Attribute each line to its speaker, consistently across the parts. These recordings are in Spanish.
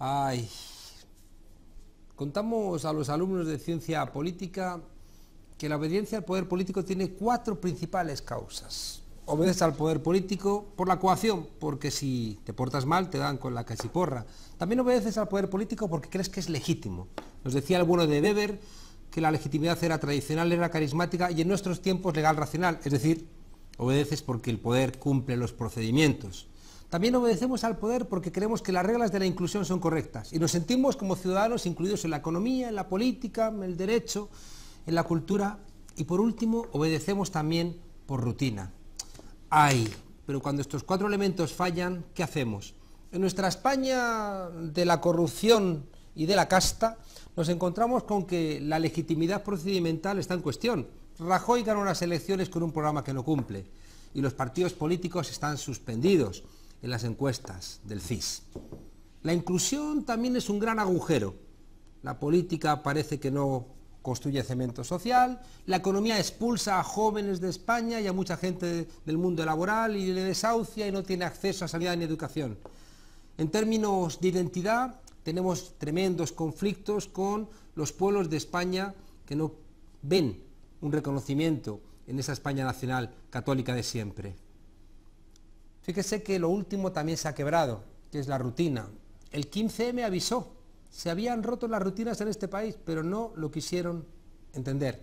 Speaker 1: Ay, contamos a los alumnos de ciencia política que la obediencia al poder político tiene 4 principales causas. Obedeces al poder político por la coacción, porque si te portas mal te dan con la cachiporra. También obedeces al poder político porque crees que es legítimo. Nos decía el bueno de Weber que la legitimidad era tradicional, era carismática y en nuestros tiempos legal racional, es decir, obedeces porque el poder cumple los procedimientos. También obedecemos al poder porque creemos que las reglas de la inclusión son correctas y nos sentimos como ciudadanos incluidos en la economía, en la política, en el derecho, en la cultura y por último obedecemos también por rutina. Ay, pero cuando estos 4 elementos fallan, ¿qué hacemos? En nuestra España de la corrupción y de la casta nos encontramos con que la legitimidad procedimental está en cuestión. Rajoy ganó las elecciones con un programa que no cumple y los partidos políticos están suspendidos en las encuestas del CIS. La inclusión también es un gran agujero. La política parece que no construye cemento social, la economía expulsa a jóvenes de España y a mucha gente del mundo laboral y le desahucia y no tiene acceso a sanidad ni educación. En términos de identidad, tenemos tremendos conflictos con los pueblos de España que no ven un reconocimiento en esa España nacional católica de siempre. Fíjese que lo último también se ha quebrado, que es la rutina. El 15M avisó, se habían roto las rutinas en este país, pero no lo quisieron entender.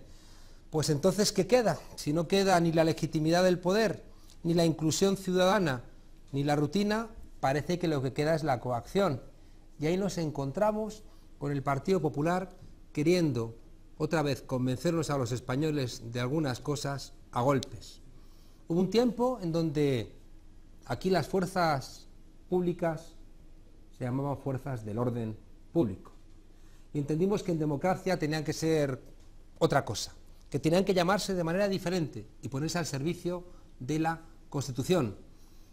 Speaker 1: Pues entonces, ¿qué queda? Si no queda ni la legitimidad del poder, ni la inclusión ciudadana, ni la rutina, parece que lo que queda es la coacción. Y ahí nos encontramos con el Partido Popular queriendo otra vez convencernos a los españoles de algunas cosas a golpes. Hubo un tiempo en donde aquí las fuerzas públicas se llamaban fuerzas del orden público. Y entendimos que en democracia tenían que ser otra cosa, que tenían que llamarse de manera diferente y ponerse al servicio de la Constitución.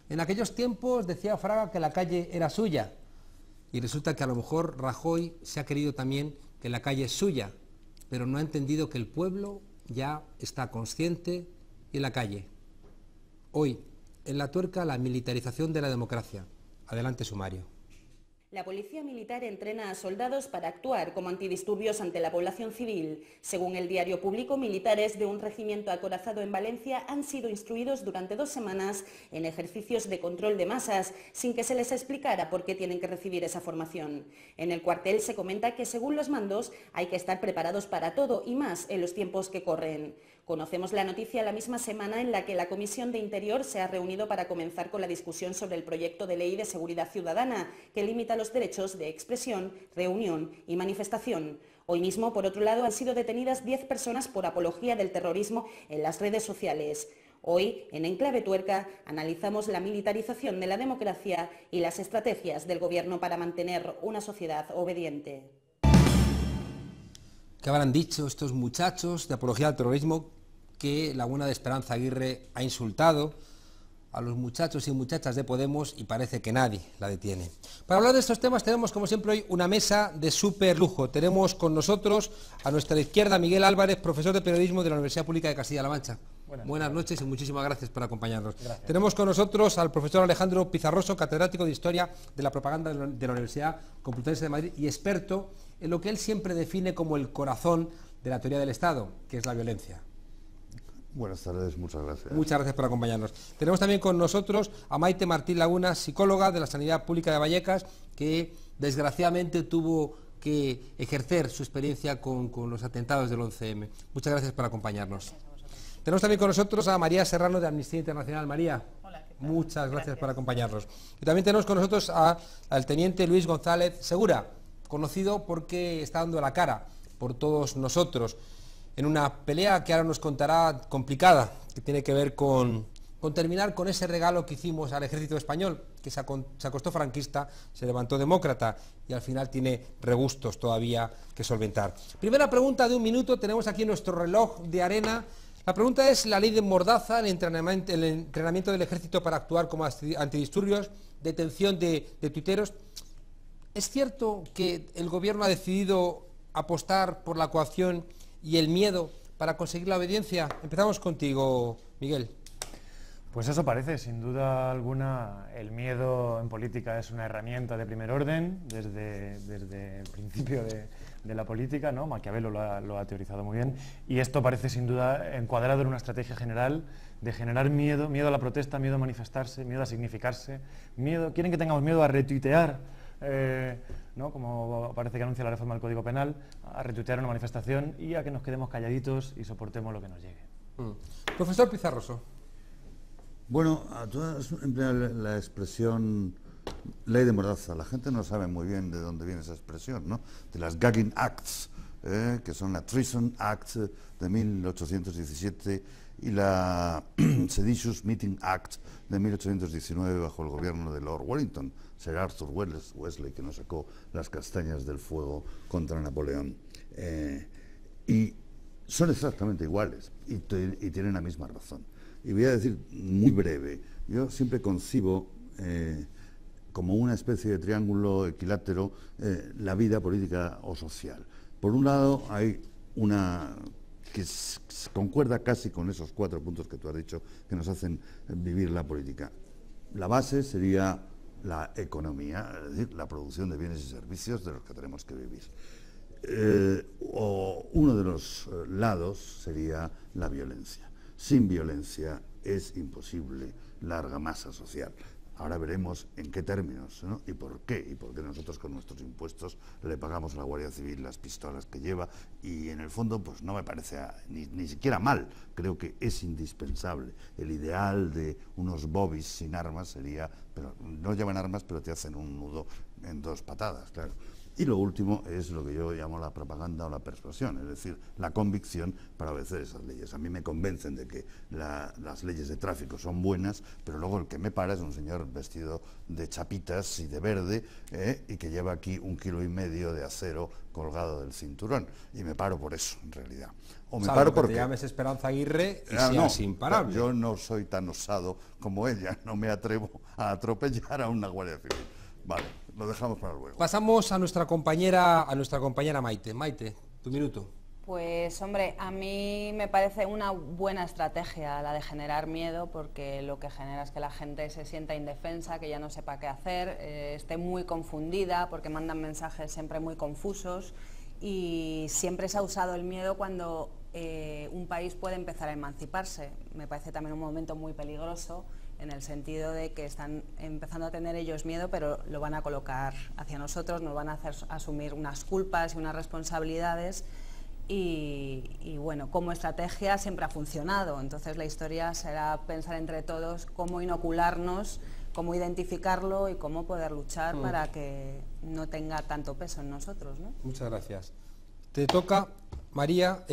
Speaker 1: En aquellos tiempos decía Fraga que la calle era suya y resulta que a lo mejor Rajoy se ha querido también que la calle es suya, pero no ha entendido que el pueblo ya está consciente en la calle. Hoy, en la tuerca, la militarización de la democracia. Adelante, sumario.
Speaker 2: La policía militar entrena a soldados para actuar como antidisturbios ante la población civil. Según el diario público, militares de un regimiento acorazado en Valencia han sido instruidos durante 2 semanas en ejercicios de control de masas, sin que se les explicara por qué tienen que recibir esa formación. En el cuartel se comenta que según los mandos hay que estar preparados para todo y más en los tiempos que corren. Conocemos la noticia la misma semana en la que la Comisión de Interior se ha reunido para comenzar con la discusión sobre el proyecto de ley de seguridad ciudadana que limita los derechos de expresión, reunión y manifestación. Hoy mismo, por otro lado, han sido detenidas 10 personas por apología del terrorismo en las redes sociales. Hoy, en Enclave Tuerca, analizamos la militarización de la democracia y las estrategias del Gobierno para mantener una sociedad obediente.
Speaker 1: ¿Qué habrán dicho estos muchachos de apología al terrorismo que la buena de Esperanza Aguirre ha insultado a los muchachos y muchachas de Podemos y parece que nadie la detiene? Para hablar de estos temas tenemos como siempre hoy una mesa de súper lujo. Tenemos con nosotros a nuestra izquierda Miguel Álvarez, profesor de periodismo de la Universidad Pública de Castilla-La Mancha. Buenas noches y muchísimas gracias por acompañarnos. Gracias. Tenemos con nosotros al profesor Alejandro Pizarroso, catedrático de Historia de la Propaganda de la Universidad Complutense de Madrid y experto en lo que él siempre define como el corazón de la teoría del Estado, que es la violencia.
Speaker 3: Buenas tardes, muchas gracias.
Speaker 1: Muchas gracias por acompañarnos. Tenemos también con nosotros a Maite Martín Laguna, psicóloga de la Sanidad Pública de Vallecas, que desgraciadamente tuvo que ejercer su experiencia con los atentados del 11M. Muchas gracias por acompañarnos. Tenemos también con nosotros a María Serrano de Amnistía Internacional. María, hola, ¿qué tal? Muchas gracias por acompañarnos. Y también tenemos con nosotros al teniente Luis González Segura, conocido porque está dando la cara por todos nosotros en una pelea que ahora nos contará complicada, que tiene que ver con terminar con ese regalo que hicimos al ejército español, que se acostó franquista, se levantó demócrata y al final tiene regustos todavía que solventar. Primera pregunta de 1 minuto, tenemos aquí nuestro reloj de arena. La pregunta es: la ley de Mordaza, el entrenamiento del ejército para actuar como antidisturbios, detención de tuiteros. ¿Es cierto que el gobierno ha decidido apostar por la coacción y el miedo para conseguir la obediencia? Empezamos contigo, Miguel.
Speaker 4: Pues eso parece, sin duda alguna. El miedo en política es una herramienta de primer orden desde el principio de la política, ¿no? Maquiavelo lo ha teorizado muy bien, y esto parece sin duda encuadrado en una estrategia general de generar miedo, miedo a la protesta, miedo a manifestarse, miedo a significarse, quieren que tengamos miedo a retuitear, ¿no? Como parece que anuncia la reforma del Código Penal, a retuitear una manifestación y a que nos quedemos calladitos y soportemos lo que nos llegue.
Speaker 1: Profesor Pizarroso.
Speaker 3: Bueno, a todas emplea la expresión ley de mordaza. La gente no sabe muy bien de dónde viene esa expresión, ¿no? De las Gagging Acts, que son la Treason Act de 1817 y la Seditious Meeting Act de 1819 bajo el gobierno de Lord Wellington, Sir Arthur Wesley, que nos sacó las castañas del fuego contra Napoleón. Y son exactamente iguales y tienen la misma razón. Y voy a decir muy breve, yo siempre concibo como una especie de triángulo equilátero la vida política o social. Por un lado hay una que concuerda casi con esos 4 puntos que tú has dicho que nos hacen vivir la política. La base sería la economía, es decir, la producción de bienes y servicios de los que tenemos que vivir. O uno de los lados sería la violencia. Sin violencia es imposible larga masa social. Ahora veremos en qué términos, ¿no? Y por qué nosotros con nuestros impuestos le pagamos a la Guardia Civil las pistolas que lleva, y en el fondo pues no me parece ni siquiera mal, creo que es indispensable. El ideal de unos bobbies sin armas sería, pero no llevan armas pero te hacen un nudo en 2 patadas, claro. Y lo último es lo que yo llamo la propaganda o la persuasión, es decir, la convicción para obedecer esas leyes. A mí me convencen de que las leyes de tráfico son buenas, pero luego el que me para es un señor vestido de chapitas y de verde, y que lleva aquí 1,5 kilos de acero colgado del cinturón. Y me paro por eso, en realidad. O me paro porque
Speaker 1: te llames Esperanza Aguirre y seas imparable.
Speaker 3: Yo no soy tan osado como ella, no me atrevo a atropellar a una Guardia Civil. Vale, lo dejamos para luego.
Speaker 1: Pasamos a nuestra compañera Maite. Maite, tu minuto.
Speaker 5: Pues hombre, a mí me parece una buena estrategia la de generar miedo, porque lo que genera es que la gente se sienta indefensa, que ya no sepa qué hacer, esté muy confundida porque mandan mensajes siempre muy confusos, y siempre se ha usado el miedo cuando un país puede empezar a emanciparse. Me parece también un momento muy peligroso, en el sentido de que están empezando a tener ellos miedo, pero lo van a colocar hacia nosotros, nos van a hacer asumir unas culpas y unas responsabilidades, y bueno, como estrategia siempre ha funcionado. Entonces la historia será pensar entre todos cómo inocularnos, cómo identificarlo y cómo poder luchar para que no tenga tanto peso en nosotros, ¿no?
Speaker 1: Muchas gracias. Te toca, María,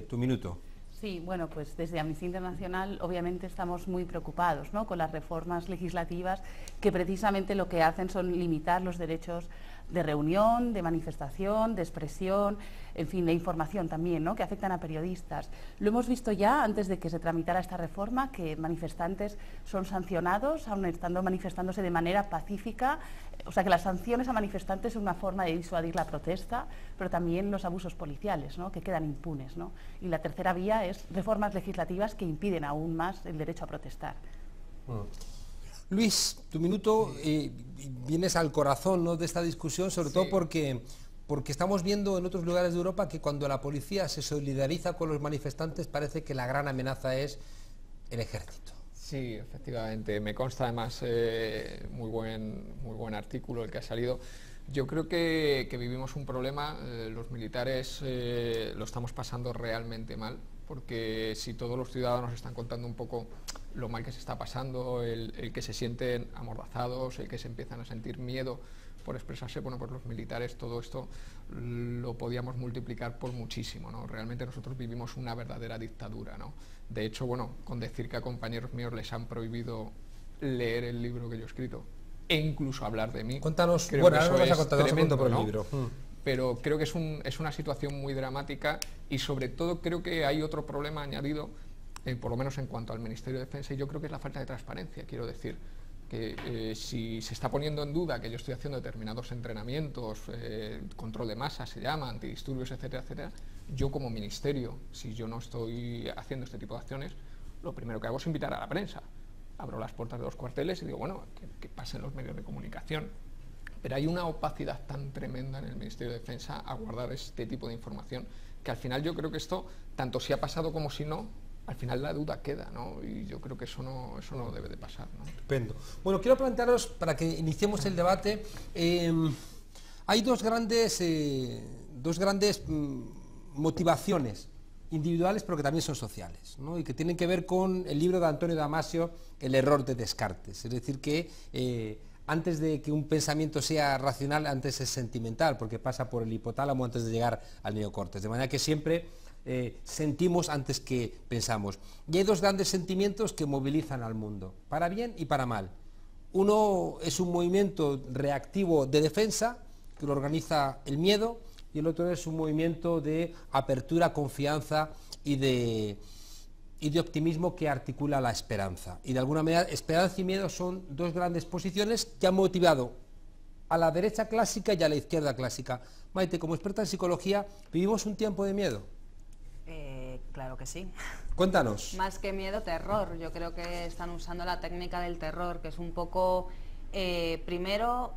Speaker 1: tu minuto.
Speaker 6: Sí, bueno, pues desde Amnistía Internacional obviamente estamos muy preocupados, ¿no?, con las reformas legislativas que precisamente lo que hacen son limitar los derechos de reunión, de manifestación, de expresión, en fin, de información también, ¿no?, que afectan a periodistas. Lo hemos visto ya antes de que se tramitara esta reforma, que manifestantes son sancionados, aun estando manifestándose de manera pacífica. O sea, que las sanciones a manifestantes son una forma de disuadir la protesta, pero también los abusos policiales, ¿no?, que quedan impunes, ¿no? Y la tercera vía es reformas legislativas que impiden aún más el derecho a protestar.
Speaker 1: Luis, tu minuto, vienes al corazón, ¿no?, de esta discusión, sobre todo porque estamos viendo en otros lugares de Europa que cuando la policía se solidariza con los manifestantes parece que la gran amenaza es el ejército.
Speaker 7: Sí, efectivamente, me consta además muy buen artículo el que ha salido. Yo creo que vivimos un problema, los militares lo estamos pasando realmente mal, porque si todos los ciudadanos están contando un poco lo mal que se está pasando, el que se sienten amordazados, el que se empiezan a sentir miedo por expresarse, bueno, pues los militares, todo esto lo podíamos multiplicar por muchísimo, ¿no? Realmente nosotros vivimos una verdadera dictadura, ¿no? De hecho, bueno, con decir que a compañeros míos les han prohibido leer el libro que yo he escrito e incluso hablar de mí.
Speaker 1: Cuéntanos,
Speaker 7: creo
Speaker 1: bueno,
Speaker 7: que
Speaker 1: ahora
Speaker 7: eso
Speaker 1: vas a contar
Speaker 7: tremendo,
Speaker 1: por el
Speaker 7: ¿no?
Speaker 1: libro.
Speaker 7: Pero creo que es una situación muy dramática, y sobre todo creo que hay otro problema añadido, por lo menos en cuanto al Ministerio de Defensa, y yo creo que es la falta de transparencia. Quiero decir que si se está poniendo en duda que yo estoy haciendo determinados entrenamientos, control de masa se llama, antidisturbios, etcétera, etcétera, yo como ministerio, si yo no estoy haciendo este tipo de acciones, lo primero que hago es invitar a la prensa. Abro las puertas de los cuarteles y digo, bueno, que pasen los medios de comunicación. Pero hay una opacidad tan tremenda en el Ministerio de Defensa a guardar este tipo de información, que al final yo creo que esto, tanto si ha pasado como si no, al final la duda queda, ¿no? Y yo creo que eso no debe de pasar, ¿no?
Speaker 1: Estupendo. Bueno, quiero plantearos, para que iniciemos el debate, hay dos grandes motivaciones individuales, pero que también son sociales, ¿no? Y que tienen que ver con el libro de Antonio Damasio, El error de Descartes. Es decir, que antes de que un pensamiento sea racional, antes es sentimental, porque pasa por el hipotálamo antes de llegar al neocortes. De manera que siempre sentimos antes que pensamos. Y hay dos grandes sentimientos que movilizan al mundo, para bien y para mal. Uno es un movimiento reactivo de defensa, que lo organiza el miedo, y el otro es un movimiento de apertura, confianza y de optimismo que articula la esperanza. Y de alguna manera, esperanza y miedo son dos grandes posiciones que han motivado a la derecha clásica y a la izquierda clásica. Maite, como experta en psicología, ¿vivimos un tiempo de miedo?
Speaker 5: Claro que sí.
Speaker 1: Cuéntanos.
Speaker 5: Más que miedo, terror. Yo creo que están usando la técnica del terror, que es un poco, primero,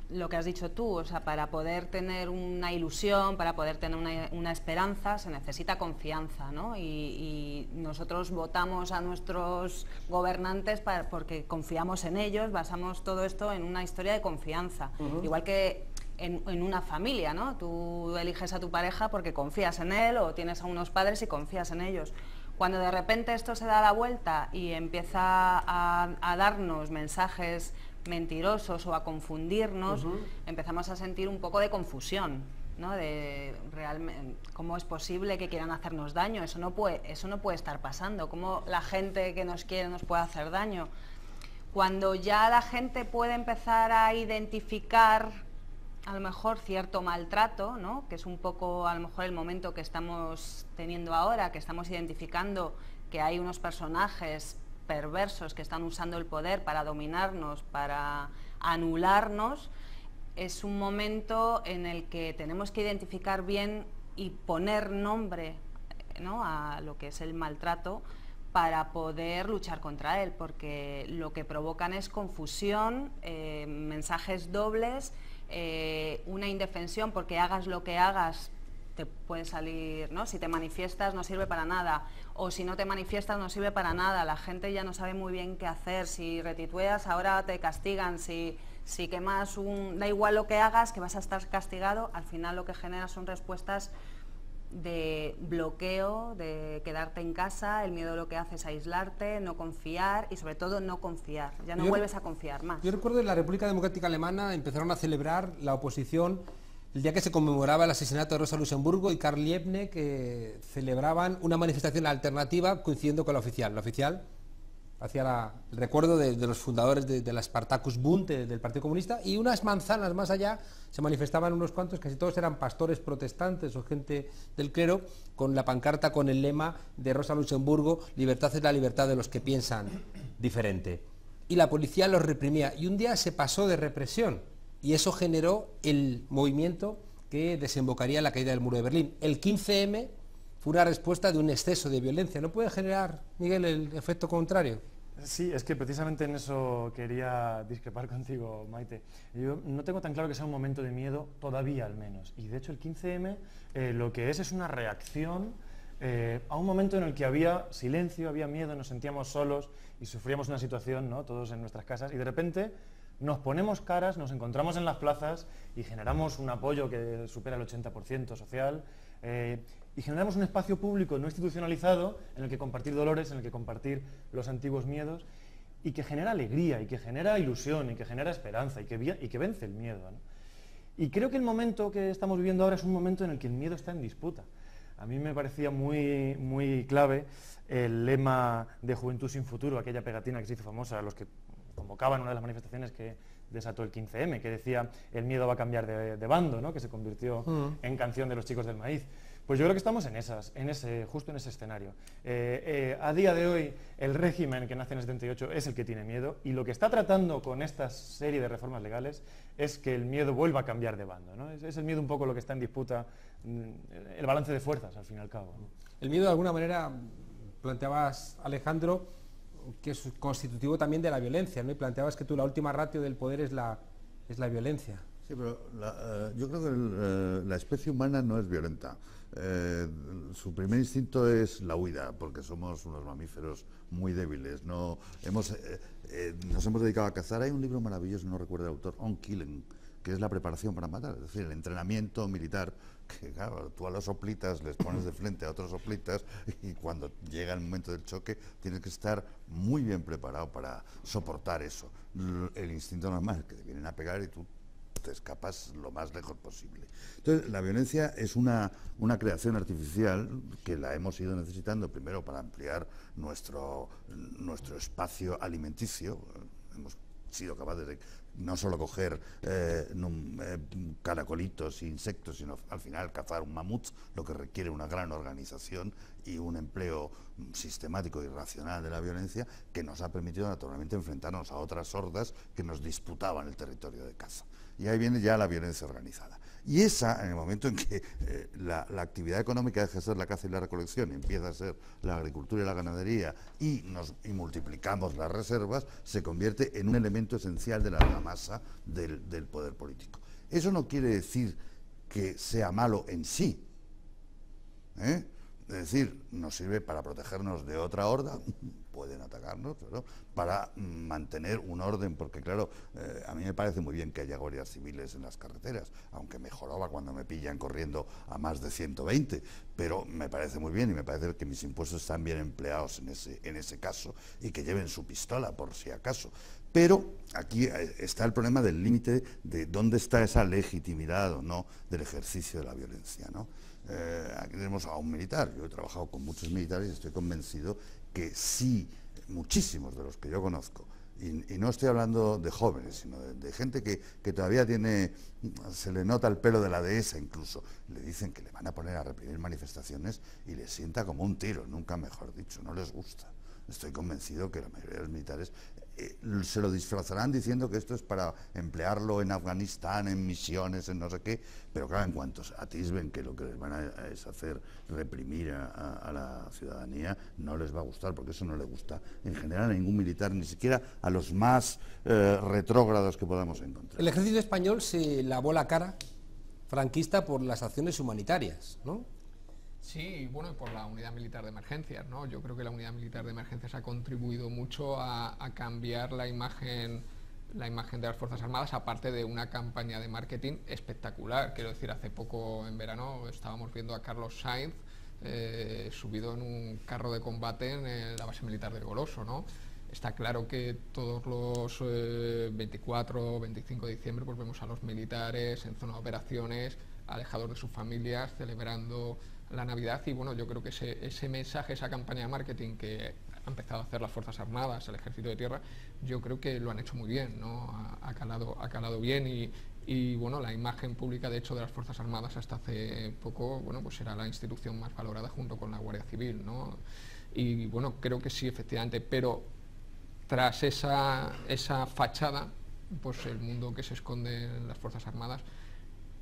Speaker 5: lo que has dicho tú, o sea, para poder tener una ilusión, para poder tener una esperanza, se necesita confianza, ¿no? Y nosotros votamos a nuestros gobernantes porque confiamos en ellos, basamos todo esto en una historia de confianza. Igual que en una familia, ¿no? Tú eliges a tu pareja porque confías en él, o tienes a unos padres y confías en ellos. Cuando de repente esto se da la vuelta y empieza a darnos mensajes mentirosos o a confundirnos, empezamos a sentir un poco de confusión, ¿no? De realmente cómo es posible que quieran hacernos daño. Eso no puede estar pasando. ¿Cómo la gente que nos quiere nos puede hacer daño? Cuando ya la gente puede empezar a identificar a lo mejor cierto maltrato, ¿no? Que es un poco a lo mejor el momento que estamos teniendo ahora, que estamos identificando que hay unos personajes perversos que están usando el poder para dominarnos, para anularnos. Es un momento en el que tenemos que identificar bien y poner nombre, ¿no? A lo que es el maltrato, para poder luchar contra él, porque lo que provocan es confusión, mensajes dobles, una indefensión, porque hagas lo que hagas te puede salir, ¿no? Si te manifiestas no sirve para nada, o si no te manifiestas no sirve para nada. La gente ya no sabe muy bien qué hacer. Si retitueas ahora te castigan, si quemas da igual lo que hagas, que vas a estar castigado. Al final lo que genera son respuestas de bloqueo, de quedarte en casa. El miedo lo que hace es aislarte, no confiar, y sobre todo no confiar. Ya no vuelves a confiar más.
Speaker 1: Yo recuerdo en la República Democrática Alemana empezaron a celebrar la oposición el día que se conmemoraba el asesinato de Rosa Luxemburgo y Karl Liebknecht, que celebraban una manifestación alternativa coincidiendo con la oficial. La oficial hacía el recuerdo de los fundadores de la Spartacus Bund, del Partido Comunista, y unas manzanas más allá se manifestaban unos cuantos, casi todos eran pastores protestantes o gente del clero, con la pancarta con el lema de Rosa Luxemburgo: libertad es la libertad de los que piensan diferente. Y la policía los reprimía, y un día se pasó de represión, y eso generó el movimiento que desembocaría en la caída del muro de Berlín. El 15M fue una respuesta de un exceso de violencia. ¿No puede generar, Miguel, el efecto contrario?
Speaker 4: Sí, es que precisamente en eso quería discrepar contigo, Maite. Yo no tengo tan claro que sea un momento de miedo, todavía al menos. Y de hecho el 15M lo que es una reacción a un momento en el que había silencio, había miedo, nos sentíamos solos y sufríamos una situación, ¿no? Todos en nuestras casas, y de repente nos ponemos caras, nos encontramos en las plazas y generamos un apoyo que supera el 80% social, y generamos un espacio público no institucionalizado en el que compartir dolores, en el que compartir los antiguos miedos, y que genera alegría, y que genera ilusión, y que genera esperanza, y que vence el miedo, ¿no? Y creo que el momento que estamos viviendo ahora es un momento en el que el miedo está en disputa. A mí me parecía muy clave el lema de Juventud sin Futuro, aquella pegatina que se hizo famosa, a los que convocaban una de las manifestaciones que desató el 15M, que decía: el miedo va a cambiar de bando, ¿no? Que se convirtió en canción de los Chicos del Maíz. Pues yo creo que estamos justo en ese escenario. A día de hoy, el régimen que nace en el 78 es el que tiene miedo, y lo que está tratando con esta serie de reformas legales es que el miedo vuelva a cambiar de bando, ¿no? Es el miedo un poco lo que está en disputa, el balance de fuerzas, al fin y al cabo, ¿no?
Speaker 1: El miedo, de alguna manera, planteabas, Alejandro, que es constitutivo también de la violencia, ¿no? Y planteabas que la última ratio del poder es la violencia.
Speaker 3: Sí, pero yo creo que la especie humana no es violenta. Su primer instinto es la huida, porque somos unos mamíferos muy débiles. Nos hemos dedicado a cazar. Hay un libro maravilloso, no recuerdo el autor, On Killing, que es la preparación para matar, es decir, el entrenamiento militar, que claro, tú a los soplitas les pones de frente a otros soplitas y cuando llega el momento del choque tienes que estar muy bien preparado para soportar eso. El instinto normal es que te vienen a pegar y tú te escapas lo más lejos posible. Entonces, la violencia es una creación artificial que la hemos ido necesitando primero para ampliar nuestro espacio alimenticio. Hemos sido capaces de no solo coger caracolitos e insectos, sino al final cazar un mamut, lo que requiere una gran organización y un empleo sistemático y racional de la violencia, que nos ha permitido naturalmente enfrentarnos a otras hordas que nos disputaban el territorio de caza. Y ahí viene ya la violencia organizada. Y esa, en el momento en que la actividad económica deja de ser la caza y la recolección, empieza a ser la agricultura y la ganadería, y multiplicamos las reservas, se convierte en un elemento esencial de la argamasa del poder político. Eso no quiere decir que sea malo en sí, ¿eh? Es decir, nos sirve para protegernos de otra horda, pueden atacarnos, pero para mantener un orden, porque claro, a mí me parece muy bien que haya guardias civiles en las carreteras, aunque me joroba cuando me pillan corriendo a más de 120, pero me parece muy bien y me parece que mis impuestos están bien empleados en ese caso y que lleven su pistola por si acaso. Pero aquí está el problema del límite de dónde está esa legitimidad o no del ejercicio de la violencia, ¿no? Aquí tenemos a un militar, yo he trabajado con muchos militares y estoy convencido que sí, muchísimos de los que yo conozco, y no estoy hablando de jóvenes, sino de gente que todavía se le nota el pelo de la dehesa incluso, le dicen que le van a poner a reprimir manifestaciones y les sienta como un tiro, nunca mejor dicho, no les gusta. Estoy convencido que la mayoría de los militares se lo disfrazarán diciendo que esto es para emplearlo en Afganistán, en misiones, en no sé qué, pero claro, en cuanto atisben que lo que les van a es hacer reprimir a la ciudadanía, no les va a gustar, porque eso no le gusta en general a ningún militar, ni siquiera a los más retrógrados que podamos encontrar.
Speaker 1: El ejército español se lavó la cara franquista por las acciones humanitarias, ¿no?
Speaker 7: Sí, bueno, y por la unidad militar de emergencias, ¿no? Yo creo que la unidad militar de emergencias ha contribuido mucho a cambiar la imagen de las Fuerzas Armadas, aparte de una campaña de marketing espectacular. Quiero decir, hace poco en verano estábamos viendo a Carlos Sainz subido en un carro de combate en la base militar del Goloso, ¿no? Está claro que todos los 24 o 25 de diciembre pues vemos a los militares en zona de operaciones, alejados de sus familias, celebrando la Navidad, y bueno, yo creo que ese mensaje, esa campaña de marketing que ha empezado a hacer las Fuerzas Armadas, el Ejército de Tierra, yo creo que lo han hecho muy bien, ¿no? Ha calado bien y bueno, la imagen pública de hecho de las Fuerzas Armadas hasta hace poco, bueno, pues era la institución más valorada junto con la Guardia Civil, ¿no? Y bueno, creo que sí, efectivamente, pero tras esa fachada, pues el mundo que se esconde en las Fuerzas Armadas,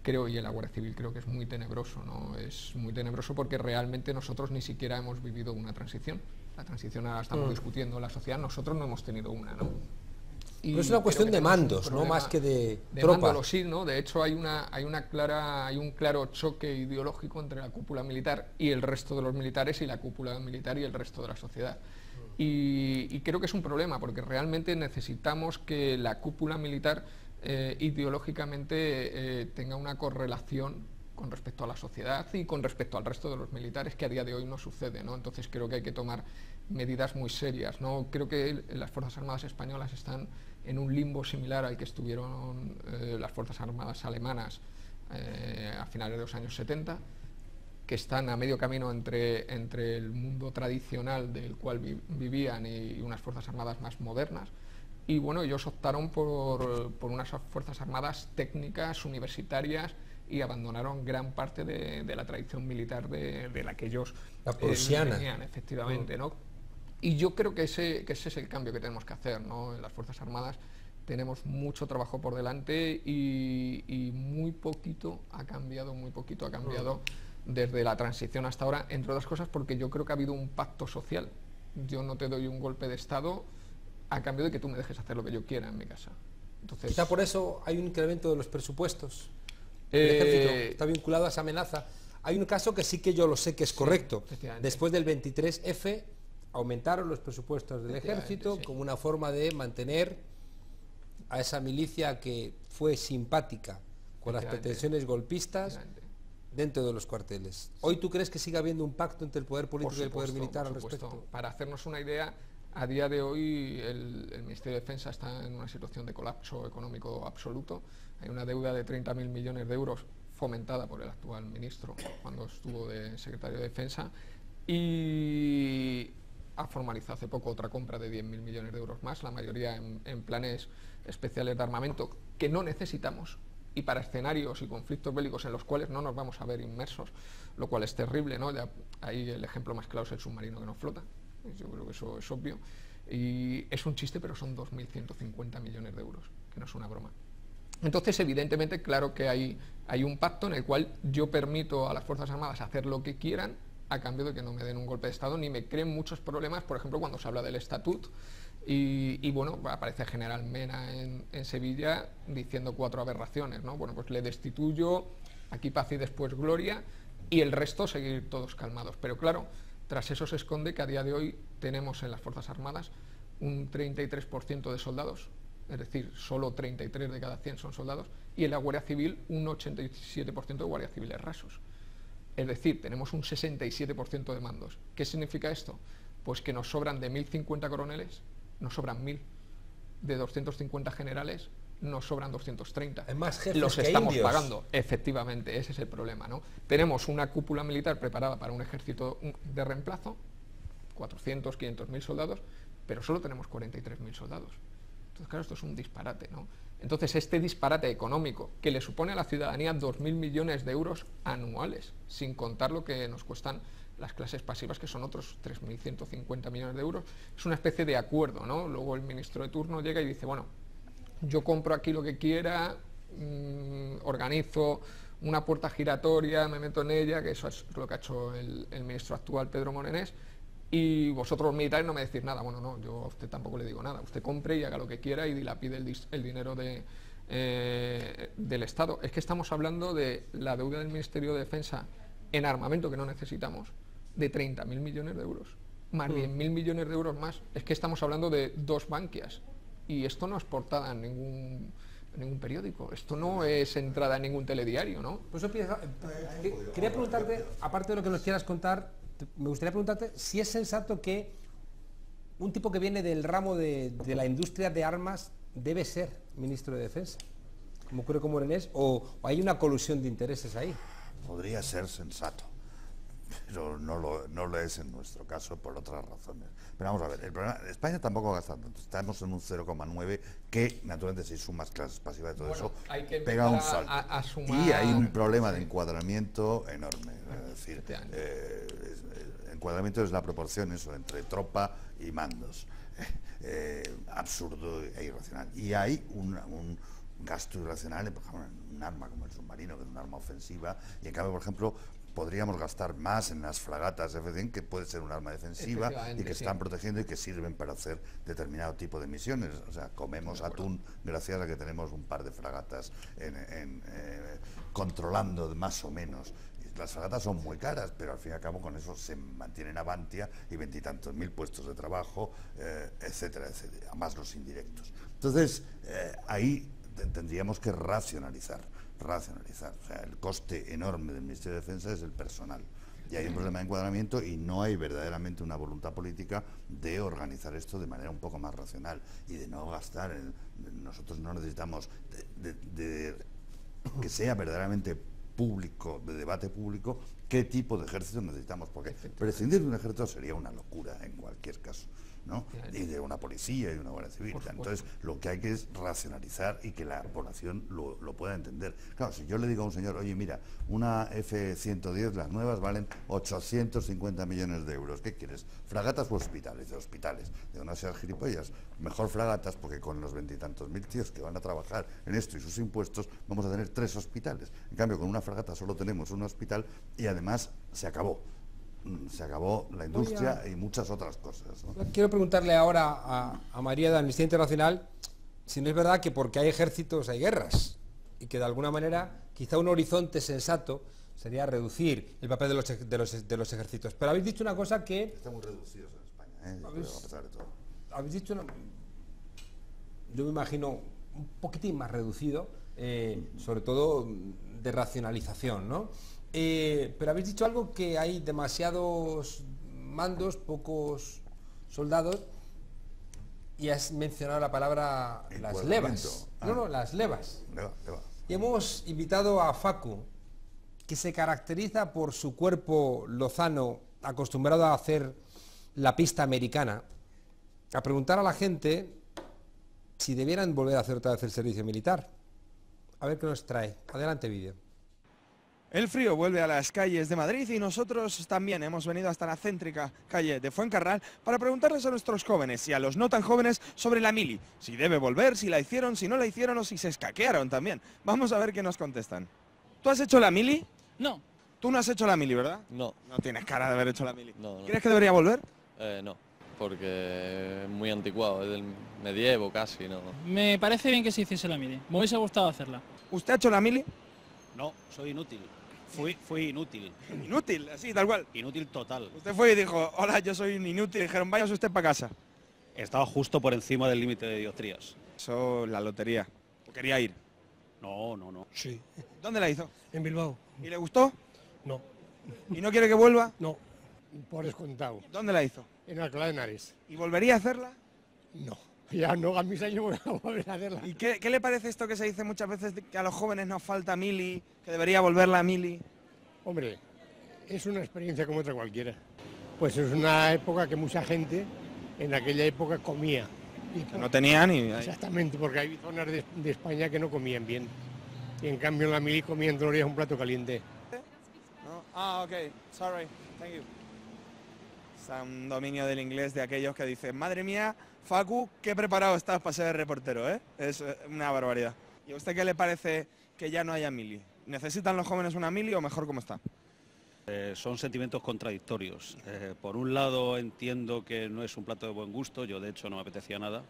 Speaker 7: creo, y en la Guardia Civil creo que es muy tenebroso, ¿no? Es muy tenebroso porque realmente nosotros ni siquiera hemos vivido una transición. La transición ahora la estamos discutiendo en la sociedad, nosotros no hemos tenido una, ¿no?
Speaker 1: Pero es una cuestión de mandos, ¿no? Más que de tropas.
Speaker 7: Mandos, sí, ¿no? De hecho hay un claro choque ideológico entre la cúpula militar y el resto de los militares y la cúpula militar y el resto de la sociedad. Y creo que es un problema porque realmente necesitamos que la cúpula militar ideológicamente tenga una correlación con respecto a la sociedad y con respecto al resto de los militares, que a día de hoy no sucede, ¿no? Entonces creo que hay que tomar medidas muy serias, ¿no? Creo que las Fuerzas Armadas españolas están en un limbo similar al que estuvieron las Fuerzas Armadas alemanas a finales de los años 70, que están a medio camino entre el mundo tradicional del cual vivían y unas Fuerzas Armadas más modernas. Y bueno, ellos optaron por unas Fuerzas Armadas técnicas, universitarias, y abandonaron gran parte de la tradición militar de la que ellos venían, efectivamente, ¿no? Y yo creo que ese es el cambio que tenemos que hacer, ¿no? En las Fuerzas Armadas tenemos mucho trabajo por delante y muy poquito ha cambiado desde la transición hasta ahora, entre otras cosas porque yo creo que ha habido un pacto social. Yo no te doy un golpe de Estado a cambio de que tú me dejes hacer lo que yo quiera en mi casa. Entonces,
Speaker 1: quizá por eso hay un incremento de los presupuestos. El ejército está vinculado a esa amenaza. Hay un caso que sí que yo lo sé que es correcto. Después del 23F aumentaron los presupuestos del ejército como una forma de mantener a esa milicia que fue simpática con las pretensiones golpistas dentro de los cuarteles. ¿Hoy tú crees que sigue habiendo un pacto entre el poder político y el poder militar al respecto?
Speaker 7: Para hacernos una idea, a día de hoy el Ministerio de Defensa está en una situación de colapso económico absoluto. Hay una deuda de 30.000 millones de euros fomentada por el actual ministro cuando estuvo de secretario de Defensa, y ha formalizado hace poco otra compra de 10.000 millones de euros más, la mayoría en planes especiales de armamento que no necesitamos y para escenarios y conflictos bélicos en los cuales no nos vamos a ver inmersos, lo cual es terrible, ¿no? Ahí el ejemplo más claro es el submarino que no flota. Yo creo que eso es obvio y es un chiste, pero son 2.150 millones de euros, que no es una broma. Entonces, evidentemente, claro que hay un pacto en el cual yo permito a las Fuerzas Armadas hacer lo que quieran a cambio de que no me den un golpe de Estado ni me creen muchos problemas, por ejemplo, cuando se habla del estatut y bueno, aparece el general Mena en Sevilla diciendo 4 aberraciones, ¿no? Bueno, pues le destituyo, aquí paz y después gloria, y el resto seguir todos calmados. Pero claro, tras eso se esconde que a día de hoy tenemos en las Fuerzas Armadas un 33% de soldados, es decir, solo 33 de cada 100 son soldados, y en la Guardia Civil un 87% de guardias civiles rasos. Es decir, tenemos un 67% de mandos. ¿Qué significa esto? Pues que nos sobran de 1.050 coroneles, nos sobran 1.000. De 250 generales, nos sobran 230.
Speaker 1: Hay más jefes
Speaker 7: los
Speaker 1: que
Speaker 7: estamos
Speaker 1: indios.
Speaker 7: pagando, efectivamente, ese es el problema, ¿no? Tenemos una cúpula militar preparada para un ejército de reemplazo, 400, 500.000 soldados, pero solo tenemos 43.000 soldados. Entonces, claro, esto es un disparate, ¿no? Entonces, este disparate económico que le supone a la ciudadanía 2.000 millones de euros anuales, sin contar lo que nos cuestan las clases pasivas, que son otros 3.150 millones de euros, es una especie de acuerdo, ¿no? Luego el ministro de turno llega y dice, bueno, yo compro aquí lo que quiera, organizo una puerta giratoria, me meto en ella, que eso es lo que ha hecho el ministro actual, Pedro Morenés, y vosotros los militares no me decís nada. Bueno, no, yo a usted tampoco le digo nada, usted compre y haga lo que quiera y dilapide el dinero del Estado. Es que estamos hablando de la deuda del Ministerio de Defensa en armamento que no necesitamos, de 30.000 millones de euros, más 10.000 millones de euros más. Es que estamos hablando de 2 Bankias, y esto no es portada en ningún periódico, esto no es entrada en ningún telediario, ¿no?
Speaker 1: Pues quería preguntarte, aparte de lo que nos quieras contar, me gustaría preguntarte si es sensato que un tipo que viene del ramo de la industria de armas debe ser ministro de Defensa, como ocurre con Morenés, o hay una colusión de intereses ahí.
Speaker 3: Podría ser sensato, pero no lo es en nuestro caso por otras razones. Pero vamos a ver, el problema, España tampoco gasta tanto, estamos en un 0,9 que naturalmente si sumas clases pasivas y todo eso, pega un salto. Y hay un problema de encuadramiento enorme, es decir, encuadramiento es la proporción eso entre tropa y mandos, absurdo e irracional. Y hay un gasto irracional, por ejemplo, en un arma como el submarino, que es un arma ofensiva, y en cambio, por ejemplo, podríamos gastar más en las fragatas F-100, que puede ser un arma defensiva y que están protegiendo y que sirven para hacer determinado tipo de misiones. O sea, comemos atún gracias a que tenemos un par de fragatas controlando más o menos. Las fragatas son muy caras, pero al fin y al cabo con eso se mantienen Avantia y 20 y tantos mil puestos de trabajo, etcétera, etcétera, más los indirectos. Entonces, ahí tendríamos que racionalizar. O sea, el coste enorme del Ministerio de Defensa es el personal. Y hay un problema de encuadramiento y no hay verdaderamente una voluntad política de organizar esto de manera un poco más racional y de no gastar. Nosotros no necesitamos que sea verdaderamente público, de debate público, qué tipo de ejército necesitamos, porque prescindir de un ejército sería una locura en cualquier caso, ¿no? Y de una policía y de una guardia civil. Entonces, lo que hay que es racionalizar y que la población lo pueda entender. Claro, si yo le digo a un señor, oye, mira, una F-110, las nuevas valen 850 millones de euros, ¿qué quieres? ¿Fragatas o hospitales? De hospitales. Digo, no seas gilipollas, mejor fragatas, porque con los 20 y tantos mil tíos que van a trabajar en esto y sus impuestos, vamos a tener 3 hospitales. En cambio, con una fragata solo tenemos un hospital y además además se acabó. Se acabó la industria y muchas otras cosas, ¿no?
Speaker 1: Quiero preguntarle ahora a María de Amnistía Internacional si no es verdad que porque hay ejércitos hay guerras y que de alguna manera quizá un horizonte sensato sería reducir el papel de los ejércitos. Pero habéis dicho una cosa que...
Speaker 3: Están muy reducidos en España, a pesar de todo.
Speaker 1: Habéis dicho, yo me imagino, un poquitín más reducido, sobre todo de racionalización, ¿no? Pero habéis dicho algo que hay demasiados mandos, pocos soldados, y has mencionado la palabra las levas. No, las levas.
Speaker 3: Leva.
Speaker 1: Y hemos invitado a Facu, que se caracteriza por su cuerpo lozano, acostumbrado a hacer la pista americana, a preguntar a la gente si debieran volver a hacer otra vez el servicio militar. A ver qué nos trae. Adelante, vídeo.
Speaker 8: El frío vuelve a las calles de Madrid y nosotros también hemos venido hasta la céntrica calle de Fuencarral para preguntarles a nuestros jóvenes y a los no tan jóvenes sobre la mili. Si debe volver, si la hicieron, si no la hicieron o si se escaquearon también. Vamos a ver qué nos contestan. ¿Tú has hecho la mili?
Speaker 9: No.
Speaker 8: Tú no has hecho la mili, ¿verdad?
Speaker 9: No.
Speaker 8: No tienes cara de haber hecho la mili.
Speaker 9: No.
Speaker 8: ¿Crees que debería volver?
Speaker 9: No, porque es muy anticuado, es del medievo casi, ¿no?
Speaker 10: Me parece bien que se hiciese la mili. Me hubiese gustado hacerla.
Speaker 8: ¿Usted ha hecho la mili?
Speaker 11: No, soy inútil. Fui inútil.
Speaker 8: Inútil, así, tal cual.
Speaker 11: Inútil total.
Speaker 8: Usted fue y dijo, hola, yo soy un inútil. Dijeron, váyase usted para casa.
Speaker 11: Estaba justo por encima del límite de dioptrías.
Speaker 8: Eso, la lotería. ¿O quería ir?
Speaker 11: No.
Speaker 12: Sí.
Speaker 8: ¿Dónde la hizo?
Speaker 12: En Bilbao.
Speaker 8: ¿Y le gustó?
Speaker 12: No.
Speaker 8: ¿Y no quiere que vuelva?
Speaker 12: No. Por descontado.
Speaker 8: ¿Dónde la hizo?
Speaker 12: En Alcalá de Henares.
Speaker 8: ¿Y volvería a hacerla?
Speaker 12: No. Ya no, a mis años voy a volver a hacerla.
Speaker 8: ¿Y qué le parece esto que se dice muchas veces de que a los jóvenes nos falta mili, que debería volver la mili?
Speaker 12: Hombre, es una experiencia como otra cualquiera. Pues es una época que mucha gente en aquella época comía.
Speaker 8: Que no tenía ni...
Speaker 12: Exactamente, porque hay zonas de España que no comían bien. Y en cambio en la mili comían todos los días un plato caliente.
Speaker 8: ¿No? Ah, ok, sorry, thank you. Es un dominio del inglés de aquellos que dicen, madre mía, Facu, qué preparado estás para ser reportero, ¿eh? Es una barbaridad. ¿Y a usted qué le parece que ya no haya mili? ¿Necesitan los jóvenes una mili o mejor como está?
Speaker 11: Son sentimientos contradictorios. Por un lado entiendo que no es un plato de buen gusto, yo de hecho no me apetecía nada,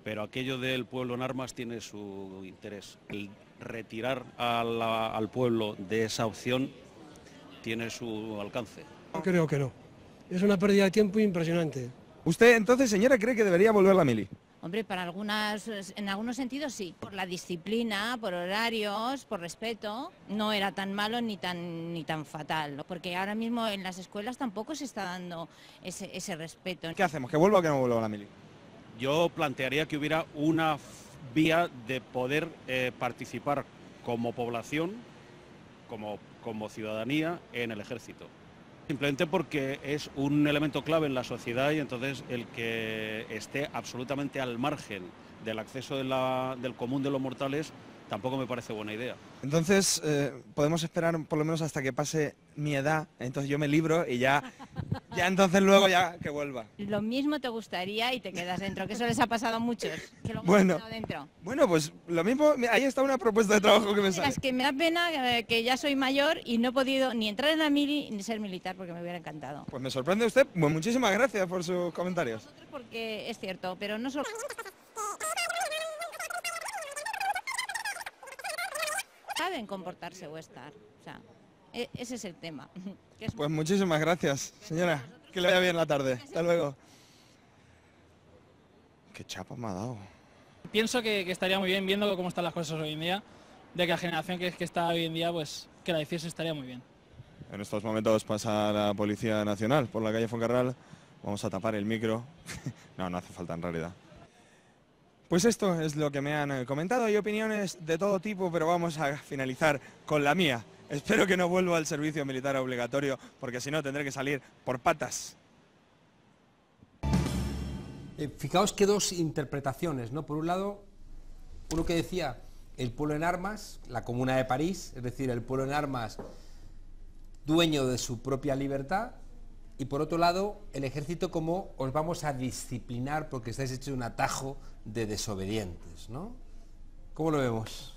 Speaker 11: pero aquello del pueblo en armas tiene su interés. El retirar al pueblo de esa opción tiene su alcance.
Speaker 12: Creo que no. Es una pérdida de tiempo impresionante.
Speaker 8: ¿Usted entonces, señora, cree que debería volver la mili?
Speaker 13: Hombre, en algunos sentidos sí. Por la disciplina, por horarios, por respeto, no era tan malo ni tan fatal. Porque ahora mismo en las escuelas tampoco se está dando ese respeto.
Speaker 8: ¿Qué hacemos? ¿Que vuelva o que no vuelva la mili?
Speaker 11: Yo plantearía que hubiera una vía de poder participar como población, como ciudadanía en el ejército. Simplemente porque es un elemento clave en la sociedad y entonces el que esté absolutamente al margen del acceso del común de los mortales tampoco me parece buena idea.
Speaker 8: Entonces podemos esperar por lo menos hasta que pase mi edad, entonces yo me libro y ya entonces luego ya que vuelva.
Speaker 13: Lo mismo te gustaría y te quedas dentro, que eso les ha pasado a muchos, que luego
Speaker 8: Bueno.
Speaker 13: se han quedado dentro.
Speaker 8: Bueno, pues lo mismo, ahí está una propuesta de trabajo que me sale.
Speaker 13: Es que me da pena que ya soy mayor y no he podido ni entrar en la mili ni ser militar porque me hubiera encantado.
Speaker 8: Pues me sorprende usted, pues muchísimas gracias por sus comentarios.
Speaker 13: Porque es cierto, pero no solo... saben comportarse o estar, o sea, ese es el tema.
Speaker 8: Pues muchísimas gracias, señora, que le vaya bien la tarde, hasta luego. Qué chapa me ha dado.
Speaker 10: Pienso que estaría muy bien, viendo cómo están las cosas hoy en día, de que la generación que está hoy en día, pues que la hiciese estaría muy bien.
Speaker 8: En estos momentos pasa la Policía Nacional por la calle Fuencarral. Vamos a tapar el micro. No hace falta en realidad. Pues esto es lo que me han comentado. Hay opiniones de todo tipo, pero vamos a finalizar con la mía. Espero que no vuelva al servicio militar obligatorio, porque si no tendré que salir por patas.
Speaker 1: Fijaos que dos interpretaciones, ¿no? Por un lado, uno que decía el pueblo en armas, la Comuna de París, es decir, el pueblo en armas dueño de su propia libertad, y por otro lado, el ejército como os vamos a disciplinar porque estáis hechos un atajo de desobedientes, ¿no? ¿Cómo lo vemos?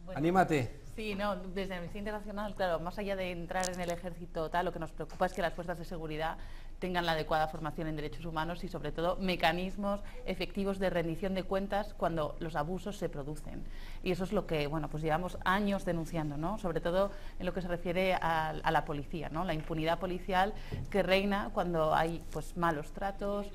Speaker 6: Bueno,
Speaker 1: Anímate.
Speaker 6: Sí, no, desde Amnistía Internacional, claro, más allá de entrar en el ejército tal, lo que nos preocupa es que las fuerzas de seguridad tengan la adecuada formación en derechos humanos y sobre todo mecanismos efectivos de rendición de cuentas cuando los abusos se producen. Y eso es lo que, bueno, pues llevamos años denunciando, ¿no? Sobre todo en lo que se refiere a la policía, ¿no? La impunidad policial que reina cuando hay pues malos tratos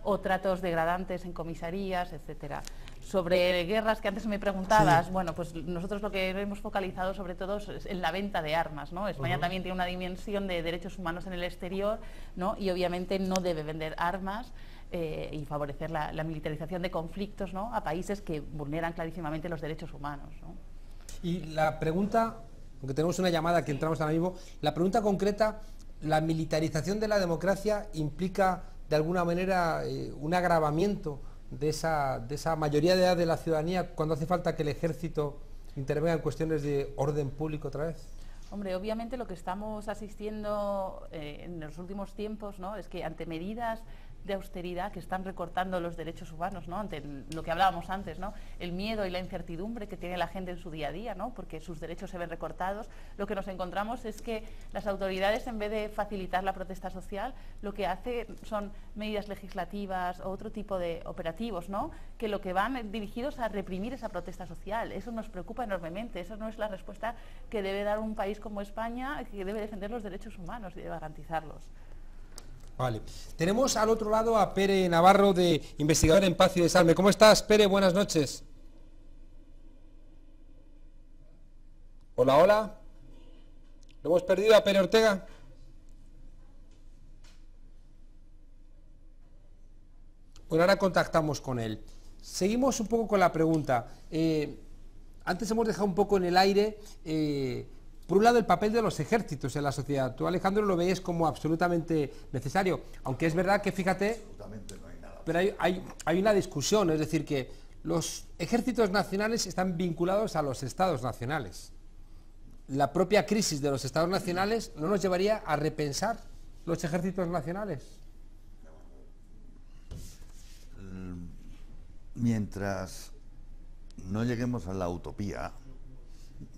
Speaker 6: o tratos degradantes en comisarías, etcétera. Sobre guerras que antes me preguntabas, sí. Bueno, pues nosotros lo que hemos focalizado sobre todo es en la venta de armas, ¿no? España también tiene una dimensión de derechos humanos en el exterior, ¿no? Y obviamente no debe vender armas y favorecer la militarización de conflictos, ¿no? A países que vulneran clarísimamente los derechos humanos, ¿no?
Speaker 1: Y la pregunta, aunque tenemos una llamada que entramos ahora mismo, la pregunta concreta, ¿la militarización de la democracia implica de alguna manera un agravamiento de esa mayoría de edad de la ciudadanía cuando hace falta que el ejército intervenga en cuestiones de orden público otra vez?
Speaker 6: Hombre, obviamente lo que estamos asistiendo en los últimos tiempos, ¿no? Es que ante medidas de austeridad que están recortando los derechos humanos, ¿no? Ante lo que hablábamos antes, ¿no? El miedo y la incertidumbre que tiene la gente en su día a día, ¿no? Porque sus derechos se ven recortados, lo que nos encontramos es que las autoridades, en vez de facilitar la protesta social, lo que hace son medidas legislativas o otro tipo de operativos, ¿no? Que lo que van dirigidos a reprimir esa protesta social. Eso nos preocupa enormemente, eso no es la respuesta que debe dar un país como España, que debe defender los derechos humanos y debe garantizarlos.
Speaker 1: Vale. Tenemos al otro lado a Pere Navarro, de investigador en Paz y Desarme. ¿Cómo estás, Pere? Buenas noches. Hola, hola. ¿Lo hemos perdido a Pere Ortega? Bueno, ahora contactamos con él. Seguimos un poco con la pregunta. Antes hemos dejado un poco en el aire... por un lado, el papel de los ejércitos en la sociedad. Tú, Alejandro, lo veis como absolutamente necesario, aunque es verdad que, fíjate,
Speaker 3: absolutamente no hay nada.
Speaker 1: Pero hay una discusión, es decir, que los ejércitos nacionales están vinculados a los estados nacionales. La propia crisis de los estados nacionales no nos llevaría a repensar los ejércitos nacionales.
Speaker 3: Mientras no lleguemos a la utopía,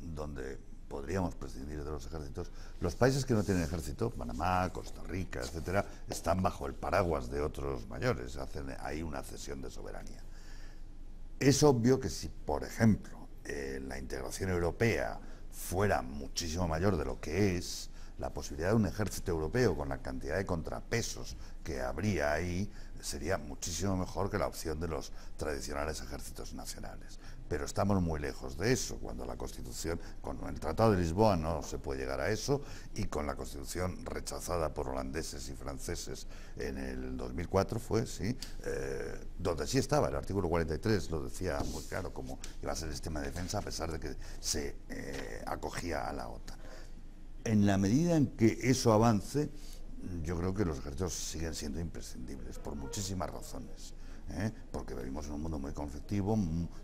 Speaker 3: donde podríamos prescindir de los ejércitos, los países que no tienen ejército, Panamá, Costa Rica, etcétera, están bajo el paraguas de otros mayores, hacen ahí una cesión de soberanía. Es obvio que si, por ejemplo, la integración europea fuera muchísimo mayor de lo que es, la posibilidad de un ejército europeo con la cantidad de contrapesos que habría ahí sería muchísimo mejor que la opción de los tradicionales ejércitos nacionales. Pero estamos muy lejos de eso, cuando la Constitución, con el Tratado de Lisboa no se puede llegar a eso, y con la Constitución rechazada por holandeses y franceses en el 2004 fue, sí, donde sí estaba, el artículo 43 lo decía muy claro, como iba a ser el sistema de defensa a pesar de que se acogía a la OTAN. En la medida en que eso avance, yo creo que los ejércitos siguen siendo imprescindibles, por muchísimas razones. Porque vivimos en un mundo muy conflictivo,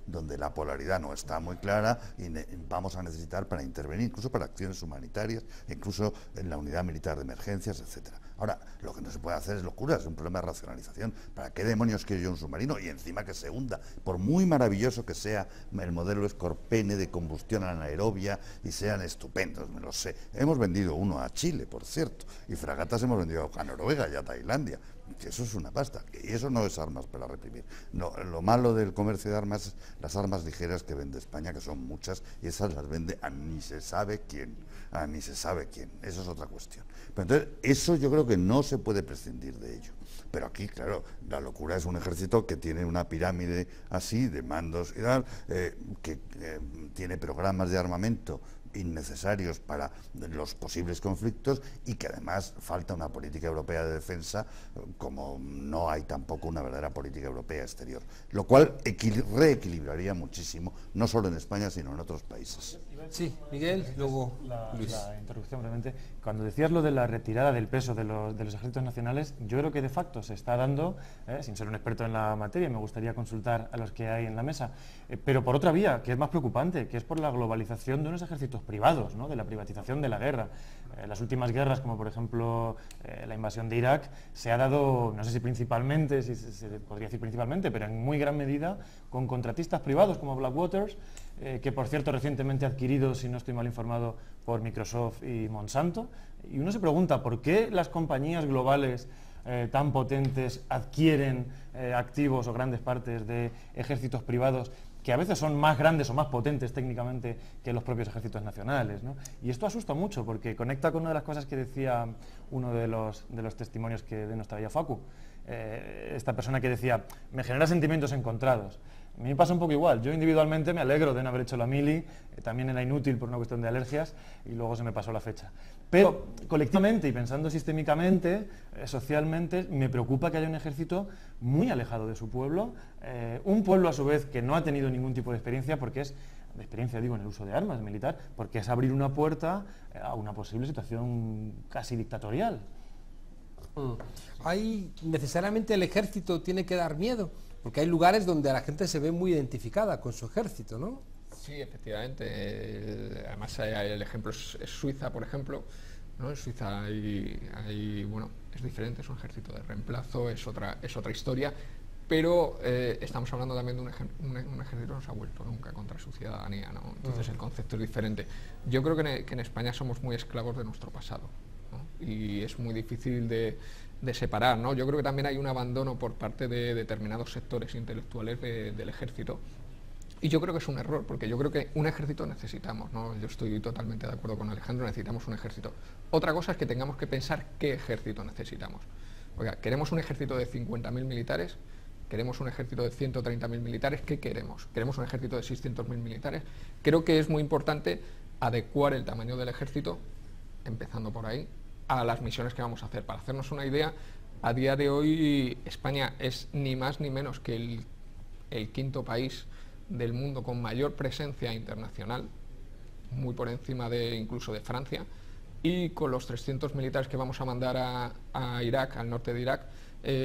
Speaker 3: donde la polaridad no está muy clara y vamos a necesitar para intervenir, incluso para acciones humanitarias, incluso en la unidad militar de emergencias, etcétera. Ahora, lo que no se puede hacer es locura, es un problema de racionalización. ¿Para qué demonios quiero yo un submarino? Y encima que se hunda, por muy maravilloso que sea el modelo Scorpene de combustión anaerobia y sean estupendos, me lo sé. Hemos vendido uno a Chile, por cierto, y fragatas hemos vendido a Noruega y a Tailandia. Eso es una pasta, y eso no es armas para reprimir. No, lo malo del comercio de armas es las armas ligeras que vende España, que son muchas, y esas las vende a ni se sabe quién, eso es otra cuestión. Pero entonces, eso yo creo que no se puede prescindir de ello. Pero aquí, claro, la locura es un ejército que tiene una pirámide así, de mandos y tal, que tiene programas de armamento innecesarios para los posibles conflictos y que además falta una política europea de defensa, como no hay tampoco una verdadera política europea exterior, lo cual reequilibraría muchísimo, no solo en España sino en otros países.
Speaker 1: Sí, Miguel, luego Luis.
Speaker 4: La interrupción brevemente. Cuando decías lo de la retirada del peso de los ejércitos nacionales, yo creo que de facto se está dando, sin ser un experto en la materia, me gustaría consultar a los que hay en la mesa, pero por otra vía, que es más preocupante, que es por la globalización de unos ejércitos ejércitos privados, ¿no? De la privatización de la guerra. Las últimas guerras, como por ejemplo la invasión de Irak, se ha dado, no sé si principalmente, si se podría decir principalmente, pero en muy gran medida con contratistas privados como Blackwater, que por cierto recientemente adquirido, si no estoy mal informado, por Microsoft y Monsanto. Y uno se pregunta por qué las compañías globales tan potentes adquieren activos o grandes partes de ejércitos privados que a veces son más grandes o más potentes técnicamente que los propios ejércitos nacionales, ¿no? Y esto asusta mucho porque conecta con una de las cosas que decía uno de los testimonios que nos traía Facu. Esta persona que decía, me genera sentimientos encontrados. A mí me pasa un poco igual. Yo individualmente me alegro de no haber hecho la mili, también era inútil por una cuestión de alergias y luego se me pasó la fecha. Pero colectivamente y pensando sistémicamente, socialmente, me preocupa que haya un ejército muy alejado de su pueblo, un pueblo a su vez que no ha tenido ningún tipo de experiencia, porque es, de experiencia digo en el uso de armas militar, porque es abrir una puerta a una posible situación casi dictatorial.
Speaker 1: Ahí necesariamente el ejército tiene que dar miedo, porque hay lugares donde la gente se ve muy identificada con su ejército, ¿no?
Speaker 7: Sí, efectivamente. Además el ejemplo es Suiza, por ejemplo, ¿no? En Suiza bueno, es diferente, es un ejército de reemplazo, es otra historia, pero estamos hablando también de un ejército que no se ha vuelto nunca contra su ciudadanía, ¿no? Entonces el concepto es diferente. Yo creo que en España somos muy esclavos de nuestro pasado, ¿no? Y es muy difícil de separar, ¿no? Yo creo que también hay un abandono por parte de determinados sectores intelectuales del ejército. Y yo creo que es un error, porque yo creo que un ejército necesitamos, ¿no? Yo estoy totalmente de acuerdo con Alejandro, necesitamos un ejército. Otra cosa es que tengamos que pensar qué ejército necesitamos. Oiga, ¿queremos un ejército de 50.000 militares? ¿Queremos un ejército de 130.000 militares? ¿Qué queremos? ¿Queremos un ejército de 600.000 militares? Creo que es muy importante adecuar el tamaño del ejército, empezando por ahí, a las misiones que vamos a hacer. Para hacernos una idea, a día de hoy España es ni más ni menos que el quinto país del mundo con mayor presencia internacional, muy por encima incluso de Francia, y con los 300 militares que vamos a mandar a Irak, al norte de Irak,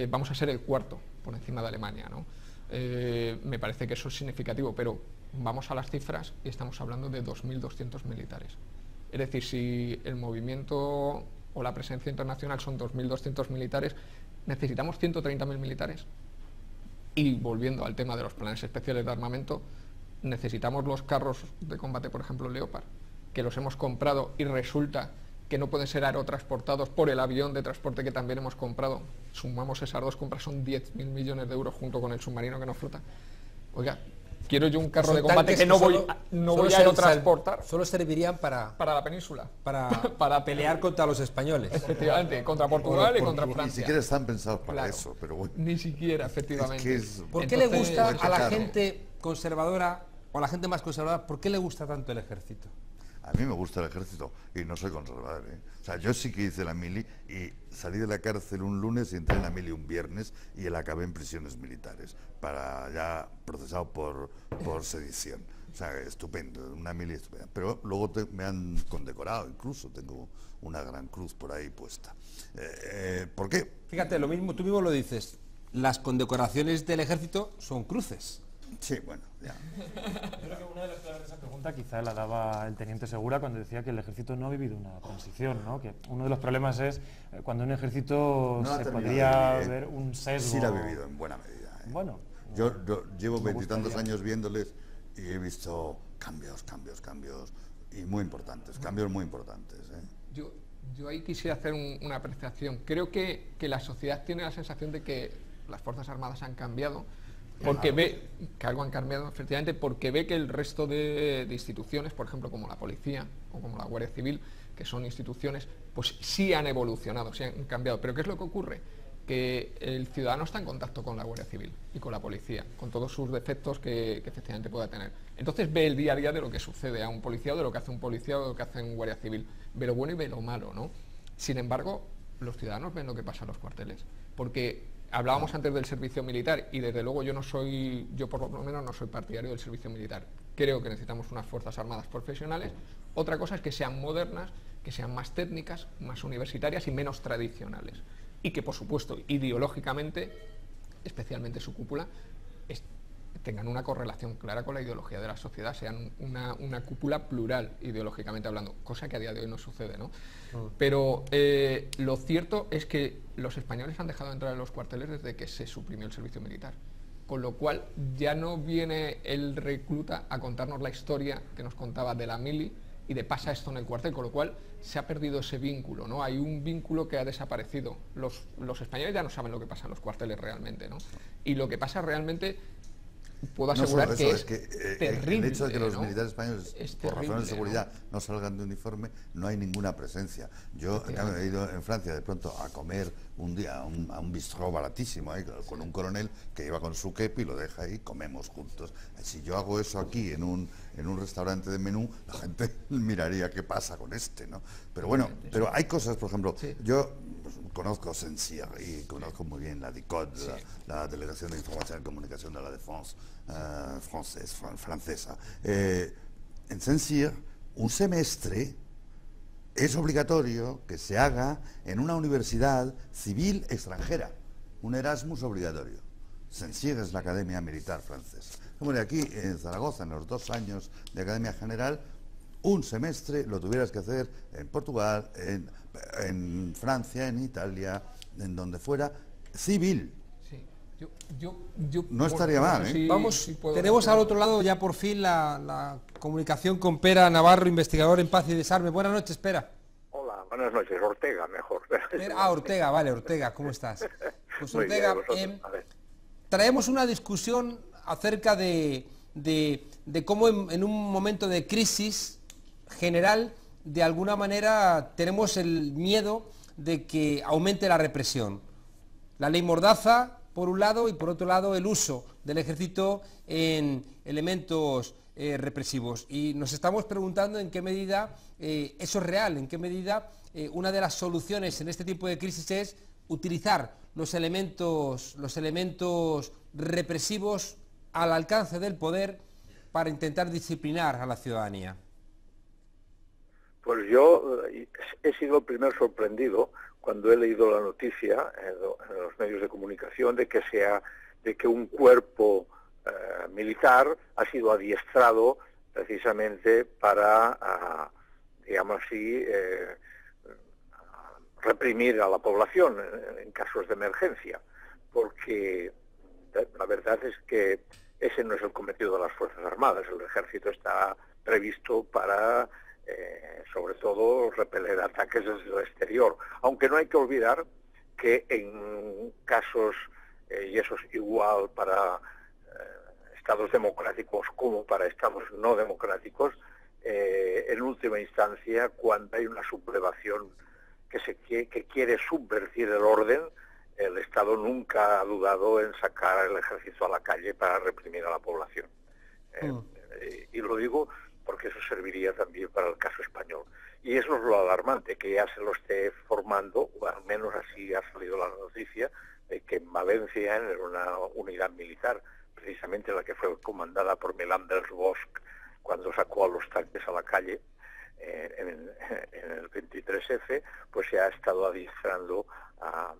Speaker 7: vamos a ser el cuarto por encima de Alemania, ¿no? Me parece que eso es significativo, pero vamos a las cifras y estamos hablando de 2.200 militares. Es decir, si el movimiento o la presencia internacional son 2.200 militares, necesitamos 130.000 militares. Y volviendo al tema de los planes especiales de armamento, necesitamos los carros de combate, por ejemplo, Leopard, que los hemos comprado y resulta que no pueden ser aerotransportados por el avión de transporte que también hemos comprado. Sumamos esas dos compras, son 10.000 millones de euros junto con el submarino que nos flota. Oiga, quiero yo un carro de combate que no voy a aerotransportar.
Speaker 1: Solo servirían para
Speaker 7: la península.
Speaker 1: Para pelear contra los españoles.
Speaker 7: Efectivamente, contra Portugal y contra Francia.
Speaker 3: Ni siquiera están pensados para eso, pero bueno.
Speaker 7: Ni siquiera, efectivamente.
Speaker 1: ¿Por qué le gusta a la gente conservadora, o a la gente más conservadora, por qué le gusta tanto el ejército?
Speaker 3: A mí me gusta el ejército y no soy conservador, ¿eh? O sea, yo sí que hice la mili y salí de la cárcel un lunes y entré en la mili un viernes y acabé en prisiones militares, ya procesado por sedición. O sea, estupendo, una mili estupenda. Pero luego me han condecorado, incluso tengo una gran cruz por ahí puesta. ¿Por qué?
Speaker 1: Fíjate, lo mismo, tú mismo lo dices, las condecoraciones del ejército son cruces.
Speaker 3: Sí, bueno, ya.
Speaker 4: Yo creo que una de las claves de esa pregunta quizá la daba el teniente Segura cuando decía que el ejército no ha vivido una transición, ¿no? Que uno de los problemas es cuando un ejército se podría ver un sesgo.
Speaker 3: Sí la ha vivido en buena medida.
Speaker 4: Bueno.
Speaker 3: Yo llevo 20 y tantos años viéndoles y he visto cambios y muy importantes, cambios muy importantes.
Speaker 7: Yo ahí quisiera hacer una apreciación. Creo que la sociedad tiene la sensación de que las Fuerzas Armadas han cambiado, porque ve que algo han cambiado, efectivamente, porque ve que el resto de instituciones, por ejemplo, como la policía o como la Guardia Civil, que son instituciones, pues sí han evolucionado, sí han cambiado. Pero ¿qué es lo que ocurre? Que el ciudadano está en contacto con la Guardia Civil y con la policía, con todos sus defectos que efectivamente pueda tener. Entonces ve el día a día de lo que sucede a un policía, o de lo que hace un policía, o de lo que hace un Guardia Civil. Ve lo bueno y ve lo malo, ¿no? Sin embargo, los ciudadanos ven lo que pasa en los cuarteles, porque hablábamos antes del servicio militar y desde luego yo por lo menos no soy partidario del servicio militar. Creo que necesitamos unas Fuerzas Armadas profesionales. Otra cosa es que sean modernas, que sean más técnicas, más universitarias y menos tradicionales. Y que, por supuesto, ideológicamente, especialmente su cúpula, tengan una correlación clara con la ideología de la sociedad, sean una cúpula plural ideológicamente hablando, cosa que a día de hoy no sucede, ¿no? Pero lo cierto es que los españoles han dejado de entrar en los cuarteles desde que se suprimió el servicio militar, con lo cual ya no viene el recluta a contarnos la historia que nos contaba de la mili y de pasa esto en el cuartel, con lo cual se ha perdido ese vínculo, ¿no? Hay un vínculo que ha desaparecido. Los españoles ya no saben lo que pasa en los cuarteles realmente, ¿no? Y lo que pasa realmente, puedo asegurar
Speaker 3: no
Speaker 7: que
Speaker 3: es que
Speaker 7: terrible.
Speaker 3: El hecho de que los
Speaker 7: ¿no?
Speaker 3: militares españoles, por razones de seguridad, ¿no? salgan de uniforme, no hay ninguna presencia. Yo he ido en Francia de pronto a comer un día a un bistró baratísimo, con un coronel que iba con su kepi y lo deja ahí, comemos juntos. Si yo hago eso aquí en un restaurante de menú, la gente miraría qué pasa con este, ¿no? Pero bueno, pero hay cosas, por ejemplo, yo conozco Saint-Cyr y conozco muy bien la DICOD, la Delegación de Información y Comunicación de la Défense francesa. En Saint-Cyr, un semestre es obligatorio que se haga en una universidad civil extranjera, un Erasmus obligatorio. Saint-Cyr es la Academia Militar francesa. Como de aquí en Zaragoza, en los 2 años de Academia General, un semestre lo tuvieras que hacer en Portugal, en Francia, en Italia, en donde fuera, civil. No estaría mal, ¿eh?
Speaker 1: Sí, vamos, tenemos al otro lado ya por fin la comunicación con Pera Navarro, investigador en Paz y Desarme. Buenas noches, Pera.
Speaker 14: Hola, buenas noches. Ortega, mejor.
Speaker 1: Ortega, vale, Ortega, ¿cómo estás? Pues Ortega, traemos una discusión acerca de cómo en un momento de crisis general, de alguna manera tenemos el miedo de que aumente la represión. La ley Mordaza, por un lado, y por otro lado el uso del ejército en elementos represivos. Y nos estamos preguntando en qué medida eso es real, en qué medida una de las soluciones en este tipo de crisis es utilizar los elementos represivos al alcance del poder para intentar disciplinar a la ciudadanía.
Speaker 14: Pues yo he sido el primer sorprendido cuando he leído la noticia en los medios de comunicación de que un cuerpo militar ha sido adiestrado precisamente para, digamos así, reprimir a la población en casos de emergencia, porque la verdad es que ese no es el cometido de las Fuerzas Armadas. El ejército está previsto para sobre todo repeler ataques desde el exterior, aunque no hay que olvidar que en casos, y eso es igual para estados democráticos como para estados no democráticos, en última instancia, cuando hay una sublevación que quiere subvertir el orden, el Estado nunca ha dudado en sacar el ejército a la calle para reprimir a la población. Y lo digo porque eso serviría también para el caso español. Y eso es lo alarmante, que ya se lo esté formando, o al menos así ha salido la noticia, de que en Valencia, en una unidad militar, precisamente la que fue comandada por Milán dels Bosch, cuando sacó a los tanques a la calle, en el 23F, pues se ha estado adiestrando a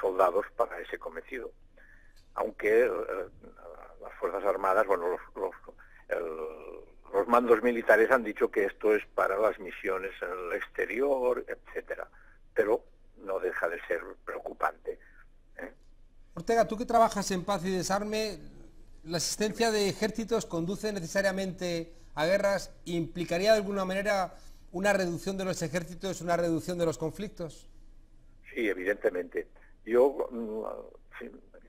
Speaker 14: soldados para ese cometido. Aunque las Fuerzas Armadas, bueno, los mandos militares han dicho que esto es para las misiones en el exterior, etcétera, pero no deja de ser preocupante.
Speaker 1: Ortega, tú que trabajas en Paz y Desarme, ¿la existencia de ejércitos conduce necesariamente a guerras? ¿Implicaría de alguna manera una reducción de los ejércitos, una reducción de los conflictos?
Speaker 14: Sí, evidentemente. Yo,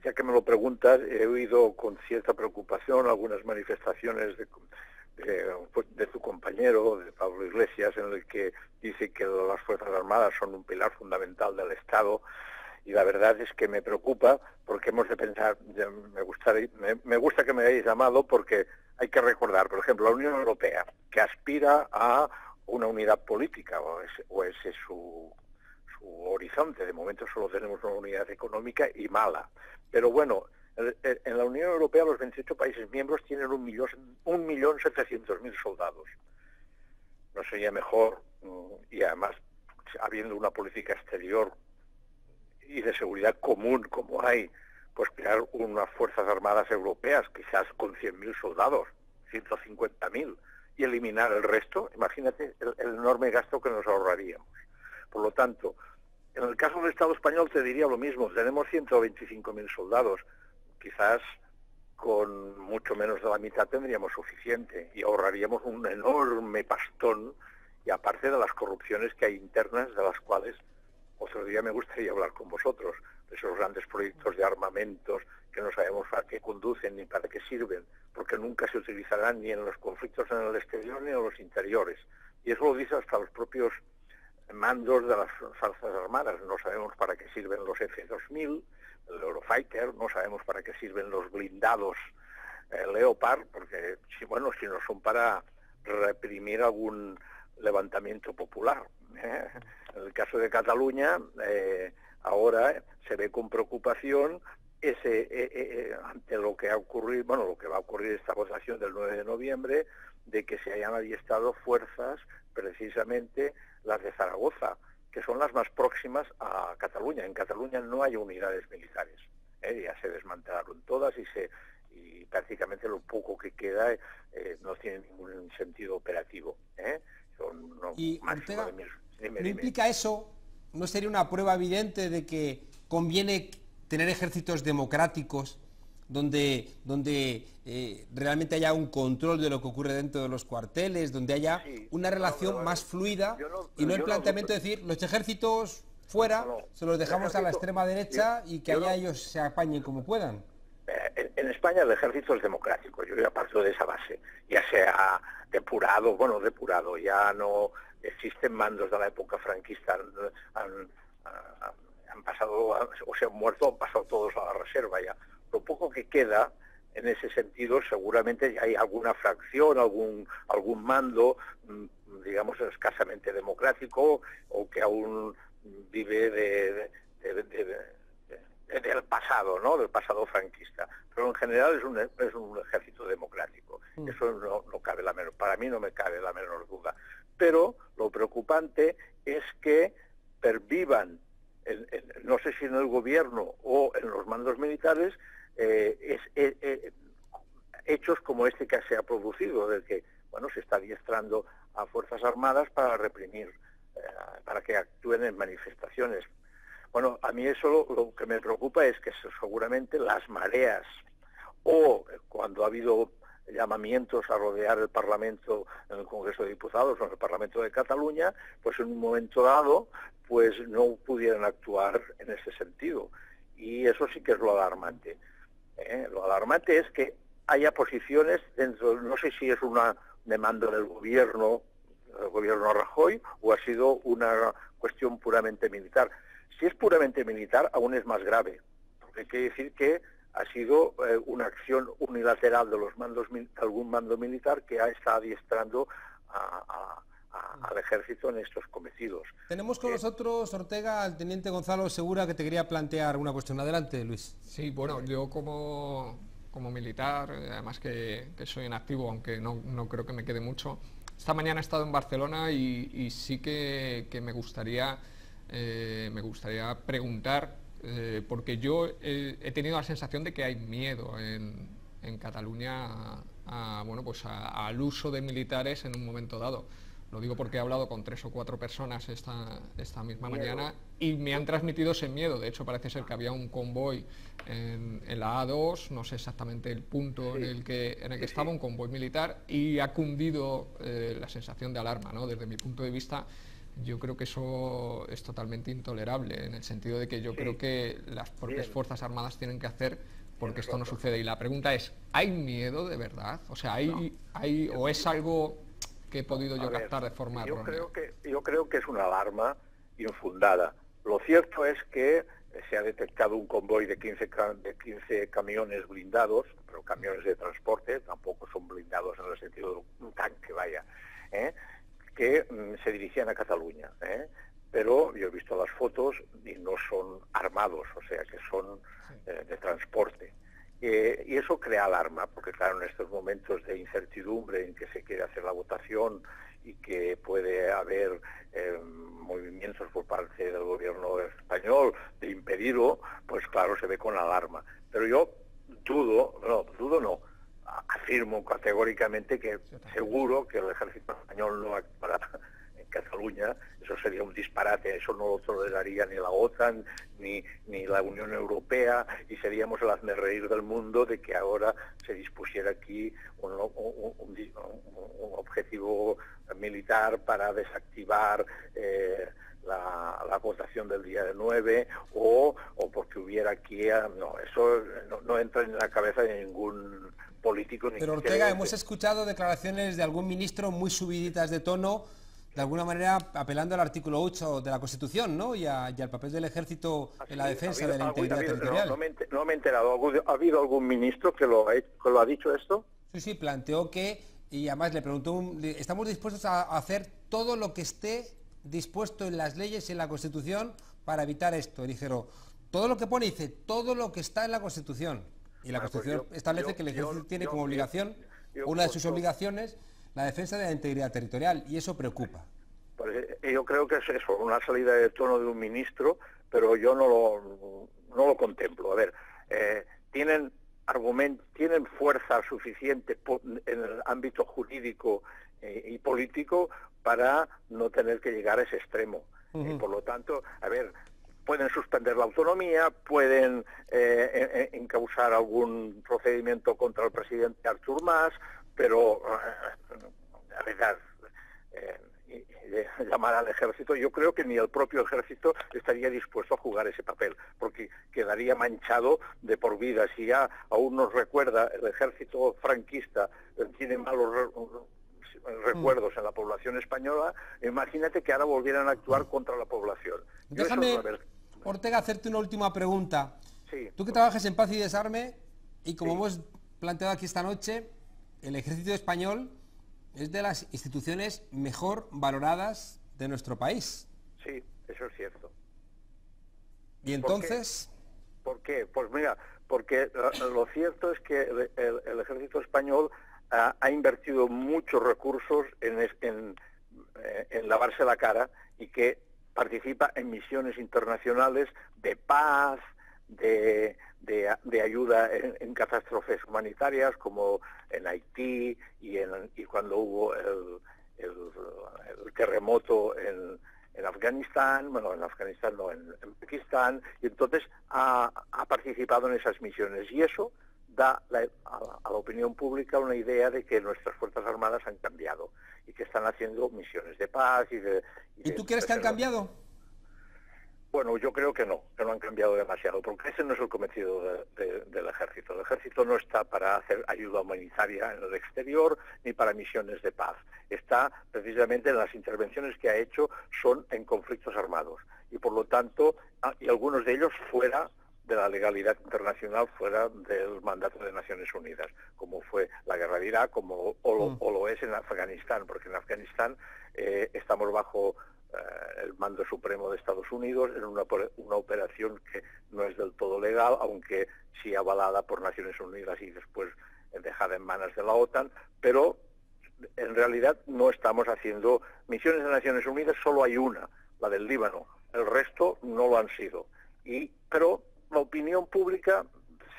Speaker 14: ya que me lo preguntas, he oído con cierta preocupación algunas manifestaciones de tu compañero, de Pablo Iglesias, en el que dice que las Fuerzas Armadas son un pilar fundamental del Estado, y la verdad es que me preocupa porque hemos de pensar, me gusta que me hayáis llamado, porque hay que recordar, por ejemplo, la Unión Europea, que aspira a una unidad política, o ese es su horizonte. De momento solo tenemos una unidad económica y mala. Pero bueno, en la Unión Europea los 28 países miembros tienen 1.700.000 soldados. ¿No sería mejor, y además habiendo una política exterior y de seguridad común como hay, pues crear unas fuerzas armadas europeas, quizás con 100.000 soldados, 150.000, y eliminar el resto. Imagínate el enorme gasto que nos ahorraríamos. Por lo tanto, en el caso del Estado español te diría lo mismo. Tenemos 125.000 soldados. Quizás con mucho menos de la mitad tendríamos suficiente y ahorraríamos un enorme pastón, y aparte de las corrupciones que hay internas, de las cuales otro día me gustaría hablar con vosotros, de esos grandes proyectos de armamentos que no sabemos a qué conducen ni para qué sirven, porque nunca se utilizarán ni en los conflictos en el exterior ni en los interiores. Y eso lo dice hasta los propios mandos de las Fuerzas Armadas. No sabemos para qué sirven los F-2000, el Eurofighter, no sabemos para qué sirven los blindados Leopard, porque si no son para reprimir algún levantamiento popular. En el caso de Cataluña, ahora se ve con preocupación ante lo que ha ocurrido, lo que va a ocurrir esta votación del 9 de noviembre, de que se hayan adiestrado fuerzas, precisamente las de Zaragoza, que son las más próximas a Cataluña. En Cataluña no hay unidades militares, ya se desmantelaron todas y prácticamente lo poco que queda no tiene ningún sentido operativo.
Speaker 1: Y Ortega, ¿no implica eso? ¿No sería una prueba evidente de que conviene tener ejércitos democráticos donde realmente haya un control de lo que ocurre dentro de los cuarteles, donde haya una relación más fluida y no el planteamiento de decir los ejércitos fuera, se los dejamos a la extrema derecha y que allá ellos se apañen como puedan?
Speaker 14: En España el ejército es democrático, yo ya parto de esa base, ya sea depurado, ya no existen mandos de la época franquista, han pasado, o se han muerto, han pasado todos a la reserva ya. Lo poco que queda, en ese sentido, seguramente ya hay alguna fracción, algún mando, digamos, escasamente democrático, o que aún vive del pasado, ¿no? Del pasado franquista. Pero en general es un ejército democrático. Eso no cabe para mí no me cabe la menor duda. Pero lo preocupante es que pervivan, no sé si en el gobierno o en los mandos militares, hechos como este que se ha producido, del que se está adiestrando a Fuerzas Armadas para reprimir, para que actúen en manifestaciones. A mí eso lo que me preocupa es que seguramente las mareas, o cuando ha habido llamamientos a rodear el Parlamento en el Congreso de Diputados o en el Parlamento de Cataluña, pues en un momento dado pues no pudieran actuar en ese sentido. Y eso sí que es lo alarmante. Lo alarmante es que haya posiciones dentro, no sé si es una demanda del gobierno Rajoy, o ha sido una cuestión puramente militar. Si es puramente militar, aún es más grave, porque quiere decir que ha sido una acción unilateral de algún mando militar que está adiestrando al ejército en estos cometidos.
Speaker 1: Tenemos con nosotros, Ortega, al teniente Gonzalo Segura, que te quería plantear una cuestión. Adelante, Luis.
Speaker 7: Sí, yo como militar, además que soy en activo, aunque no creo que me quede mucho, esta mañana he estado en Barcelona y sí que me gustaría preguntar, porque yo he tenido la sensación de que hay miedo en Cataluña al uso de militares en un momento dado. Lo digo porque he hablado con 3 o 4 personas esta misma mañana y me han transmitido ese miedo. De hecho, parece ser que había un convoy en la A2, no sé exactamente el punto en el que estaba, un convoy militar, y ha cundido la sensación de alarma, ¿no? Desde mi punto de vista, yo creo que eso es totalmente intolerable, en el sentido de que yo creo que las propias Fuerzas Armadas tienen que hacer porque esto no sucede. Y la pregunta es, ¿hay miedo de verdad? O sea, ¿o es algo que he podido yo captar de forma errónea?
Speaker 14: Yo creo que es una alarma infundada. Lo cierto es que se ha detectado un convoy de 15 camiones blindados, pero camiones de transporte, tampoco son blindados en el sentido de un tanque, que se dirigían a Cataluña. Pero yo he visto las fotos y no son armados, o sea que son de transporte. Y eso crea alarma, porque claro, en estos momentos de incertidumbre en que se quiere hacer la votación y que puede haber movimientos por parte del gobierno español de impedirlo, pues claro, se ve con alarma. Pero yo dudo no, afirmo categóricamente que seguro que el ejército español no actuará en Cataluña. Eso sería un disparate, eso no lo toleraría ni la OTAN ni la Unión Europea, y seríamos el hazmerreír del mundo de que ahora se dispusiera aquí un objetivo militar para desactivar la votación del día del 9 o porque hubiera aquí... No, eso no entra en la cabeza de ningún político.
Speaker 1: Pero Ortega, hemos escuchado declaraciones de algún ministro muy subiditas de tono, de alguna manera apelando al artículo 8 de la Constitución, ¿no? Y al papel del ejército en la defensa de la integridad territorial.
Speaker 14: No me he enterado. ¿Ha habido algún ministro que lo ha dicho esto?
Speaker 1: Sí, planteó que, y además le preguntó, estamos dispuestos a hacer todo lo que esté dispuesto en las leyes y en la Constitución para evitar esto. Y dijeron, todo lo que pone, dice, todo lo que está en la Constitución. Y la Constitución establece que el ejército tiene como obligación, una de sus obligaciones, la defensa de la integridad territorial, y eso preocupa.
Speaker 14: Pues yo creo que es eso, una salida de tono de un ministro, pero yo no lo contemplo. A ver, tienen fuerza suficiente en el ámbito jurídico y político para no tener que llegar a ese extremo. Y por lo tanto, a ver, pueden suspender la autonomía, pueden encausar algún procedimiento contra el presidente Artur Mas, pero la verdad, llamar al ejército, yo creo que ni el propio ejército estaría dispuesto a jugar ese papel, porque quedaría manchado de por vida. Si ya aún nos recuerda el ejército franquista, tiene malos recuerdos en la población española, imagínate que ahora volvieran a actuar contra la población.
Speaker 1: Déjame, Ortega, hacerte una última pregunta.
Speaker 14: Sí,
Speaker 1: Tú que trabajas en Paz y Desarme, y como hemos planteado aquí esta noche, el ejército español es de las instituciones mejor valoradas de nuestro país.
Speaker 14: Sí, eso es cierto.
Speaker 1: ¿Y entonces?
Speaker 14: ¿Por qué? Pues mira, porque lo cierto es que el ejército español ha invertido muchos recursos en lavarse la cara, y que participa en misiones internacionales de paz, de ayuda en catástrofes humanitarias, como en Haití y cuando hubo el terremoto en Afganistán, bueno, en Afganistán no, en Pakistán, y entonces ha participado en esas misiones, y eso da a la opinión pública una idea de que nuestras Fuerzas Armadas han cambiado y que están haciendo misiones de paz
Speaker 1: ¿Y tú crees que han cambiado?
Speaker 14: Bueno, yo creo que no han cambiado demasiado, porque ese no es el cometido del ejército. El ejército no está para hacer ayuda humanitaria en el exterior ni para misiones de paz. Está precisamente en las intervenciones que ha hecho, son en conflictos armados, y por lo tanto, y algunos de ellos fuera de la legalidad internacional, fuera del mandato de Naciones Unidas, como fue la guerra de Irak, o lo es en Afganistán, porque en Afganistán estamos bajo el mando supremo de Estados Unidos en una operación que no es del todo legal, aunque sí avalada por Naciones Unidas y después dejada en manos de la OTAN, pero en realidad no estamos haciendo misiones de Naciones Unidas, solo hay una, la del Líbano, el resto no lo han sido. Pero la opinión pública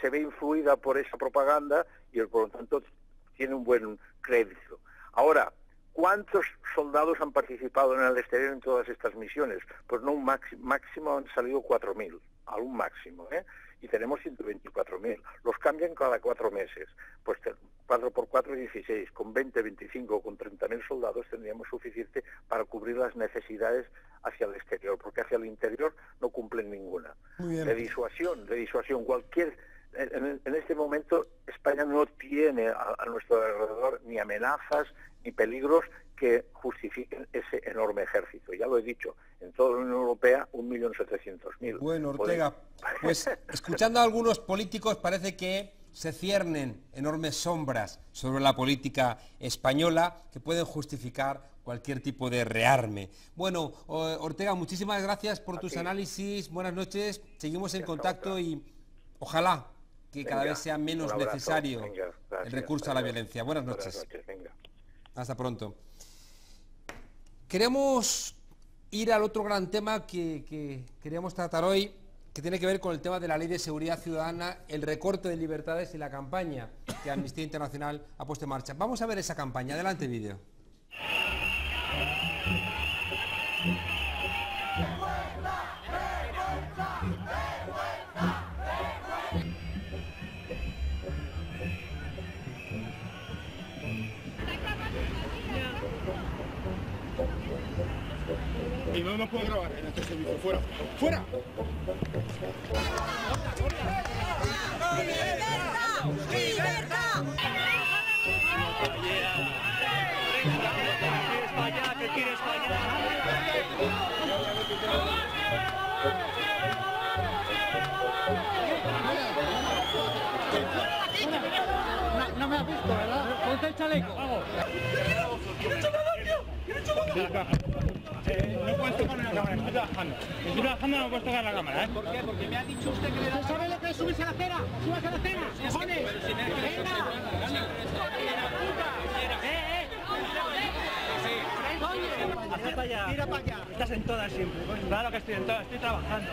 Speaker 14: se ve influida por esa propaganda y por lo tanto tiene un buen crédito. Ahora, ¿cuántos soldados han participado en el exterior en todas estas misiones? Pues no un máximo, han salido 4.000, a un máximo, y tenemos 124.000. Los cambian cada 4 meses. Pues 4 por 4 es 16, con 20, 25, con 30.000 soldados tendríamos suficiente para cubrir las necesidades hacia el exterior, porque hacia el interior no cumplen ninguna. De disuasión, en este momento España no tiene a nuestro alrededor ni amenazas ni peligros que justifiquen ese enorme ejército. Ya lo he dicho, en toda la Unión Europea 1.700.000.
Speaker 1: Bueno, Ortega, pues escuchando a algunos políticos parece que se ciernen enormes sombras sobre la política española que pueden justificar cualquier tipo de rearme. Bueno, Ortega, muchísimas gracias por tus análisis, buenas noches, seguimos en contacto y ojalá que cada vez sea menos necesario el recurso a la violencia. Buenas noches. Hasta pronto. Queremos ir al otro gran tema que queríamos tratar hoy, que tiene que ver con el tema de la Ley de Seguridad Ciudadana, el recorte de libertades y la campaña que Amnistía Internacional ha puesto en marcha. Vamos a ver esa campaña. Adelante, vídeo.
Speaker 15: Y no nos puedo grabar en este servicio. ¡Fuera! ¡Fuera! ¡Libertad! ¡Libertad! ¿Qué quieres fallar? No me has visto, ¿verdad? Ponte el chaleco. Vamos. ¿Quieres chocolate? No puedes tocar la cámara, estoy trabajando. Estoy trabajando, no puedes tocar la cámara, ¿eh? ¿Por qué? Porque me ha dicho usted que le da... ¿Sabe lo que es subirse a la acera? ¡Súbase a la acera! ¡Cojones! ¡Venga! Para allá. Tira para allá. Estás en todas siempre. Pues claro que estoy en todas, estoy trabajando.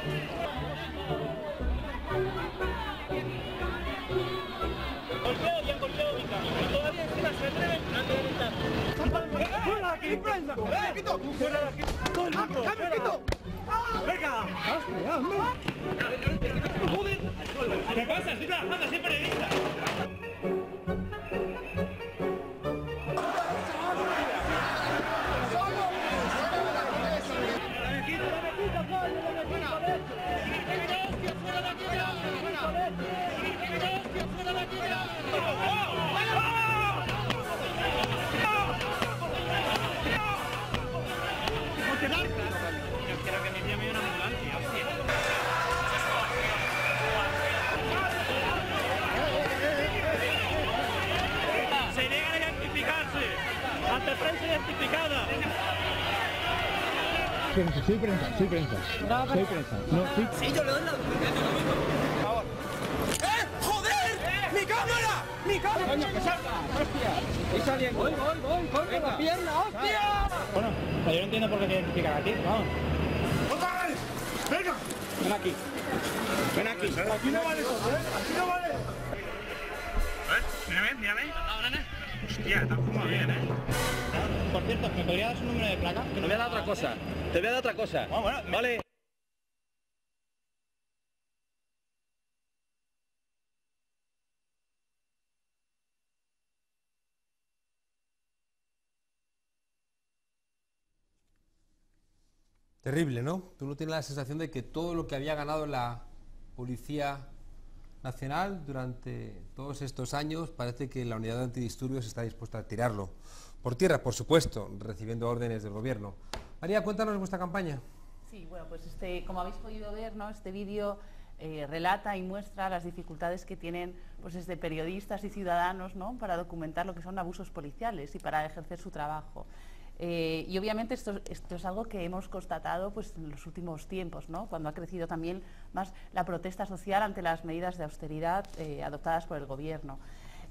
Speaker 15: Golpeo y han golpeado mi cama. Y todavía encima se atreven a gritar. ¡Fuera de aquí! ¡Fuera de aquí! ¡Todo el mundo! ¡Fuera! ¡Venga! ¡Joder! ¿Qué pasa? Estoy trabajando, soy periodista. Quiero que me llame una ambulancia, hostia. Se niegan a identificarse. Ante prensa identificada. Soy prensa. Soy prensa. No, sí. Sí, yo le doy la documentación. Por favor. ¡Joder! ¡Mi cámara! ¡Mi cámara! ¡Coño, que salga! ¡Hostia! ¡Estoy saliendo! ¡Voy! ¡Con la pierna! ¡Hostia! Bueno, yo no entiendo por qué te identifican aquí. Vamos. ¡Venga! Ven aquí. Ven aquí. Aquí no vale todo, ¿eh? Aquí no vale. A ver, mírame. Hostia, te has fumado bien, ¿eh? Por cierto, ¿me podría dar su número de placa? Te voy a dar otra cosa. Te voy a dar otra cosa. Bueno, vale.
Speaker 1: Terrible, ¿no? Uno tiene la sensación de que todo lo que había ganado la Policía Nacional durante todos estos años, parece que la unidad de antidisturbios está dispuesta a tirarlo. Por tierra, por supuesto, recibiendo órdenes del gobierno. María, cuéntanos vuestra campaña.
Speaker 6: Sí, bueno, pues como habéis podido ver, ¿no? Este vídeo relata y muestra las dificultades que tienen pues, desde periodistas y ciudadanos, ¿no? Para documentar lo que son abusos policiales y para ejercer su trabajo. Y obviamente esto es algo que hemos constatado pues, en los últimos tiempos, ¿no? Cuando ha crecido también más la protesta social ante las medidas de austeridad adoptadas por el gobierno.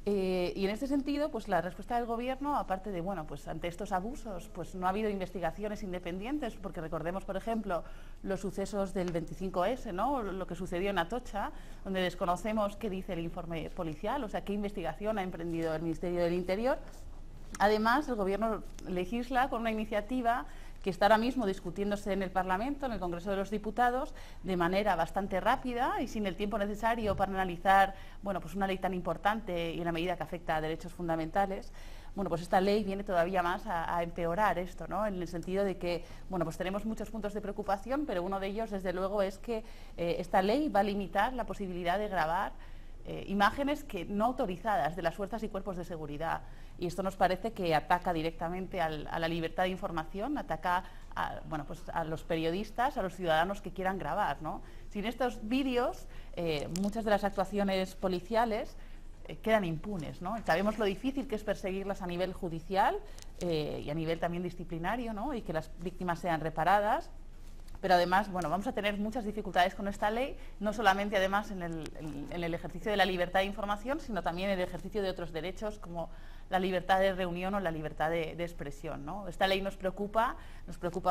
Speaker 6: Y en este sentido, pues la respuesta del gobierno, aparte de, bueno, pues ante estos abusos, pues no ha habido investigaciones independientes, porque recordemos, por ejemplo, los sucesos del 25S, ¿no? Lo que sucedió en Atocha, donde desconocemos qué dice el informe policial, o sea, qué investigación ha emprendido el Ministerio del Interior. Además, el Gobierno legisla con una iniciativa que está ahora mismo discutiéndose en el Parlamento, en el Congreso de los Diputados, de manera bastante rápida y sin el tiempo necesario para analizar bueno, pues una ley tan importante y una medida que afecta a derechos fundamentales. Bueno, pues esta ley viene todavía más a empeorar esto, ¿no? En el sentido de que, bueno, pues tenemos muchos puntos de preocupación, pero uno de ellos, desde luego, es que esta ley va a limitar la posibilidad de grabar imágenes no autorizadas de las fuerzas y cuerpos de seguridad. Y esto nos parece que ataca directamente a la libertad de información, ataca bueno, pues a los periodistas, a los ciudadanos que quieran grabar, ¿no? Sin estos vídeos, muchas de las actuaciones policiales quedan impunes, ¿no? Sabemos lo difícil que es perseguirlas a nivel judicial y a nivel también disciplinario, ¿no? Y que las víctimas sean reparadas. Pero además, bueno, vamos a tener muchas dificultades con esta ley, no solamente además en el ejercicio de la libertad de información, sino también en el ejercicio de otros derechos como la libertad de reunión o la libertad de expresión, ¿no? Esta ley nos preocupa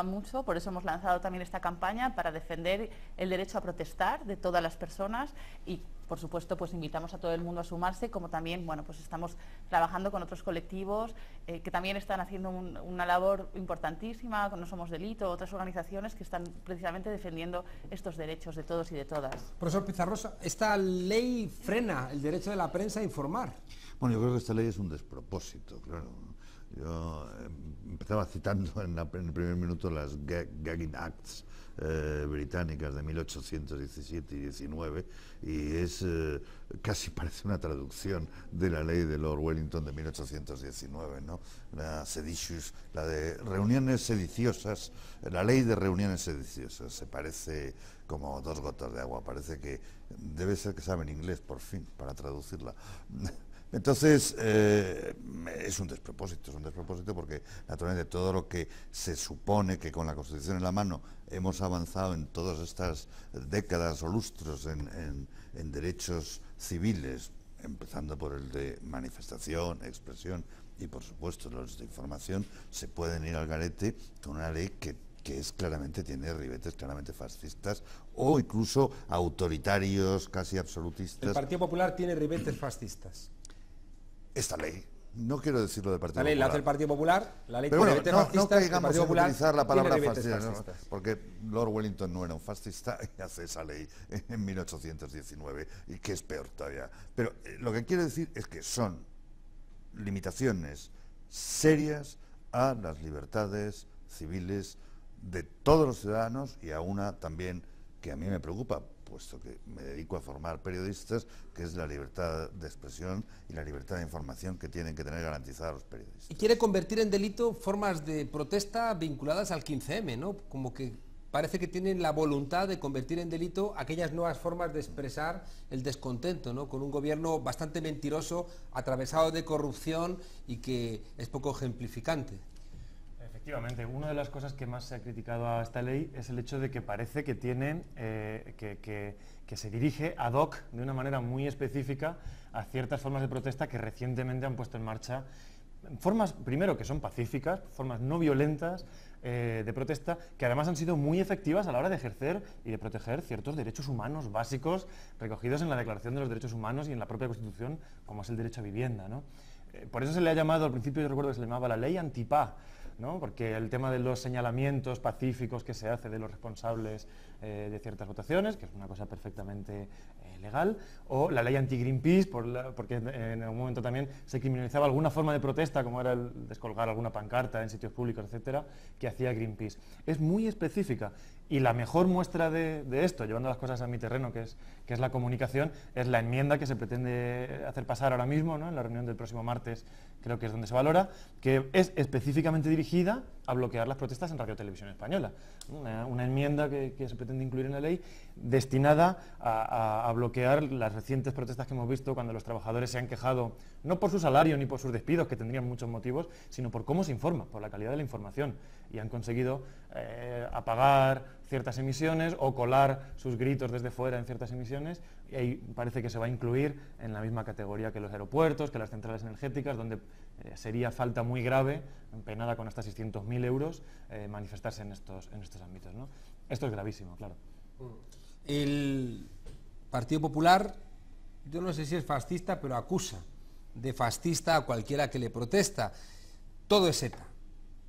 Speaker 6: mucho, por eso hemos lanzado también esta campaña para defender el derecho a protestar de todas las personas y, por supuesto, pues invitamos a todo el mundo a sumarse, como también, bueno, pues estamos trabajando con otros colectivos que también están haciendo una labor importantísima, con No Somos Delito, otras organizaciones que están precisamente defendiendo estos derechos de todos y de todas.
Speaker 1: Profesor Pizarrosa, esta ley frena el derecho de la prensa a informar.
Speaker 3: Bueno, yo creo que esta ley es un despropósito, claro. Yo empezaba citando en el primer minuto las Gagging Acts británicas de 1817 y 19 y es casi parece una traducción de la ley de Lord Wellington de 1819, ¿no? La seditious, la de reuniones sediciosas, la ley de reuniones sediciosas, se parece como dos gotas de agua, parece que debe ser que saben inglés por fin para traducirla. Entonces, es un despropósito porque naturalmente todo lo que se supone que con la Constitución en la mano hemos avanzado en todas estas décadas o lustros en derechos civiles, empezando por el de manifestación, expresión y por supuesto los de información, se pueden ir al garete con una ley que tiene ribetes claramente fascistas o incluso autoritarios, casi absolutistas.
Speaker 1: El Partido Popular tiene ribetes fascistas.
Speaker 3: Esta ley, no quiero decirlo del Partido
Speaker 1: Popular. La ley la hace el Partido Popular, la ley tiene ribetes fascistas.
Speaker 3: No caigamos en utilizar la palabra
Speaker 1: fascista,
Speaker 3: ¿no? Porque Lord Wellington no era un fascista y hace esa ley en 1819, y que es peor todavía. Pero lo que quiero decir es que son limitaciones serias a las libertades civiles de todos los ciudadanos y a una también que a mí me preocupa, puesto que me dedico a formar periodistas, que es la libertad de expresión y la libertad de información que tienen que tener garantizadas los periodistas.
Speaker 1: Y quiere convertir en delito formas de protesta vinculadas al 15M, ¿no? Como que parece que tienen la voluntad de convertir en delito aquellas nuevas formas de expresar el descontento, ¿no? Con un gobierno bastante mentiroso, atravesado de corrupción y que es poco ejemplificante.
Speaker 4: Efectivamente, una de las cosas que más se ha criticado a esta ley es el hecho de que parece que tiene, que se dirige ad hoc de una manera muy específica a ciertas formas de protesta que recientemente han puesto en marcha, formas, primero, que son pacíficas, formas no violentas de protesta, que además han sido muy efectivas a la hora de ejercer y de proteger ciertos derechos humanos básicos recogidos en la Declaración de los Derechos Humanos y en la propia Constitución, como es el derecho a vivienda, ¿no? Por eso se le ha llamado, al principio yo recuerdo que se le llamaba la ley antipá, ¿no? Porque el tema de los señalamientos pacíficos que se hace de los responsables de ciertas votaciones, que es una cosa perfectamente legal, o la ley anti-Greenpeace, porque en algún momento también se criminalizaba alguna forma de protesta, como era el descolgar alguna pancarta en sitios públicos, etcétera, que hacía Greenpeace. Es muy específica y la mejor muestra de esto, llevando las cosas a mi terreno, que es la comunicación, es la enmienda que se pretende hacer pasar ahora mismo, ¿no? En la reunión del próximo martes, creo que es donde se valora, que es específicamente dirigida a bloquear las protestas en Radio Televisión Española. Una enmienda que se pretende incluir en la ley destinada a bloquear las recientes protestas que hemos visto cuando los trabajadores se han quejado, no por su salario ni por sus despidos, que tendrían muchos motivos, sino por cómo se informa, por la calidad de la información. Y han conseguido apagar ciertas emisiones o colar sus gritos desde fuera en ciertas emisiones, y ahí parece que se va a incluir en la misma categoría que los aeropuertos, que las centrales energéticas, donde sería falta muy grave, penada con hasta 600.000 euros, manifestarse en estos ámbitos, ¿no? Esto es gravísimo, claro.
Speaker 1: El Partido Popular, yo no sé si es fascista, pero acusa de fascista a cualquiera que le protesta. Todo es ETA.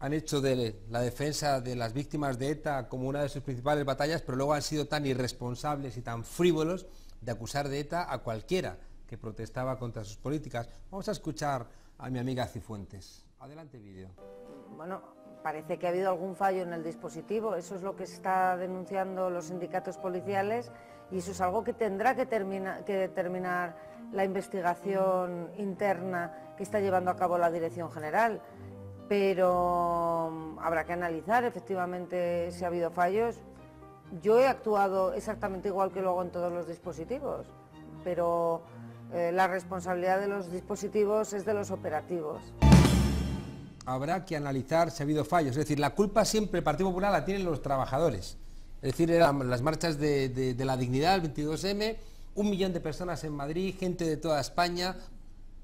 Speaker 1: Han hecho de la defensa de las víctimas de ETA como una de sus principales batallas, pero luego han sido tan irresponsables y tan frívolos de acusar de ETA a cualquiera que protestaba contra sus políticas. Vamos a escuchar a mi amiga Cifuentes. Adelante, vídeo.
Speaker 16: Bueno, parece que ha habido algún fallo en el dispositivo, eso es lo que está denunciando los sindicatos policiales y eso es algo que tendrá que determinar la investigación interna que está llevando a cabo la Dirección General. Pero habrá que analizar efectivamente si ha habido fallos. Yo he actuado exactamente igual que lo hago en todos los dispositivos, pero la responsabilidad de los dispositivos es de los operativos.
Speaker 1: Habrá que analizar si ha habido fallos, es decir, la culpa siempre el Partido Popular la tienen los trabajadores. Es decir, eran las marchas de la dignidad, el 22M, 1 millón de personas en Madrid, gente de toda España,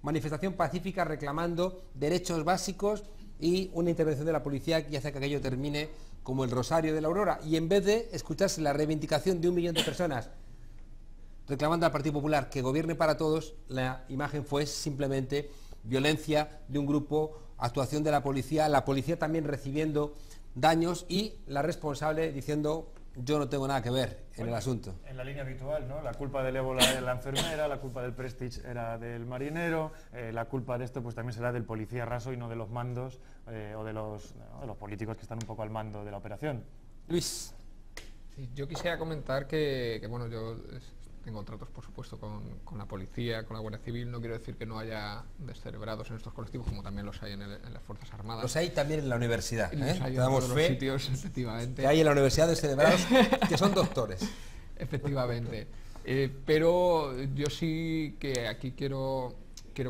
Speaker 1: manifestación pacífica reclamando derechos básicos y una intervención de la policía que hace que aquello termine como el Rosario de la Aurora. Y en vez de escucharse la reivindicación de 1 millón de personas reclamando al Partido Popular que gobierne para todos, la imagen fue simplemente violencia de un grupo, actuación de la policía también recibiendo daños y la responsable diciendo yo no tengo nada que ver en el asunto.
Speaker 4: En la línea habitual, ¿no? La culpa del ébola era de la enfermera, la culpa del Prestige era del marinero, la culpa de esto pues también será del policía raso y no de los mandos o de los políticos que están un poco al mando de la operación.
Speaker 1: Luis.
Speaker 7: Sí, yo quisiera comentar que bueno, yo tengo tratos, por supuesto, con la policía, con la Guardia Civil. No quiero decir que no haya descerebrados en estos colectivos, como también los hay en las Fuerzas Armadas.
Speaker 1: Los hay también en la universidad.
Speaker 7: Los hay en todos los sitios, efectivamente.
Speaker 1: Que hay en la universidad descerebrados que son doctores.
Speaker 7: Efectivamente. Pero yo sí que aquí quiero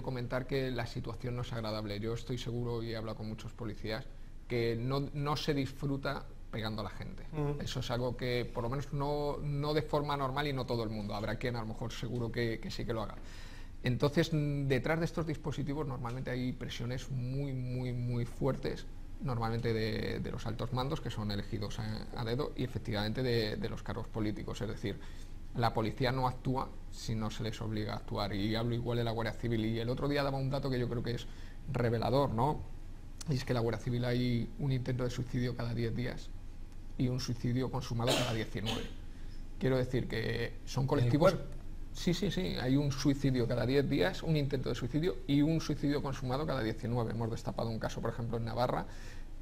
Speaker 7: comentar que la situación no es agradable. Yo estoy seguro, y he hablado con muchos policías, que no se disfruta pegando a la gente. Eso es algo que por lo menos no de forma normal, y no todo el mundo. Habrá quien a lo mejor seguro que sí que lo haga. Entonces, detrás de estos dispositivos normalmente hay presiones muy fuertes, normalmente de los altos mandos, que son elegidos a dedo, y efectivamente de los cargos políticos. Es decir, la policía no actúa si no se les obliga a actuar, y hablo igual de la Guardia Civil. Y el otro día daba un dato que yo creo que es revelador, ¿no? Y es que en la Guardia Civil hay un intento de suicidio cada 10 días y un suicidio consumado cada 19. Quiero decir que son colectivos... Sí, hay un suicidio cada 10 días, un intento de suicidio y un suicidio consumado cada 19. Hemos destapado un caso, por ejemplo, en Navarra,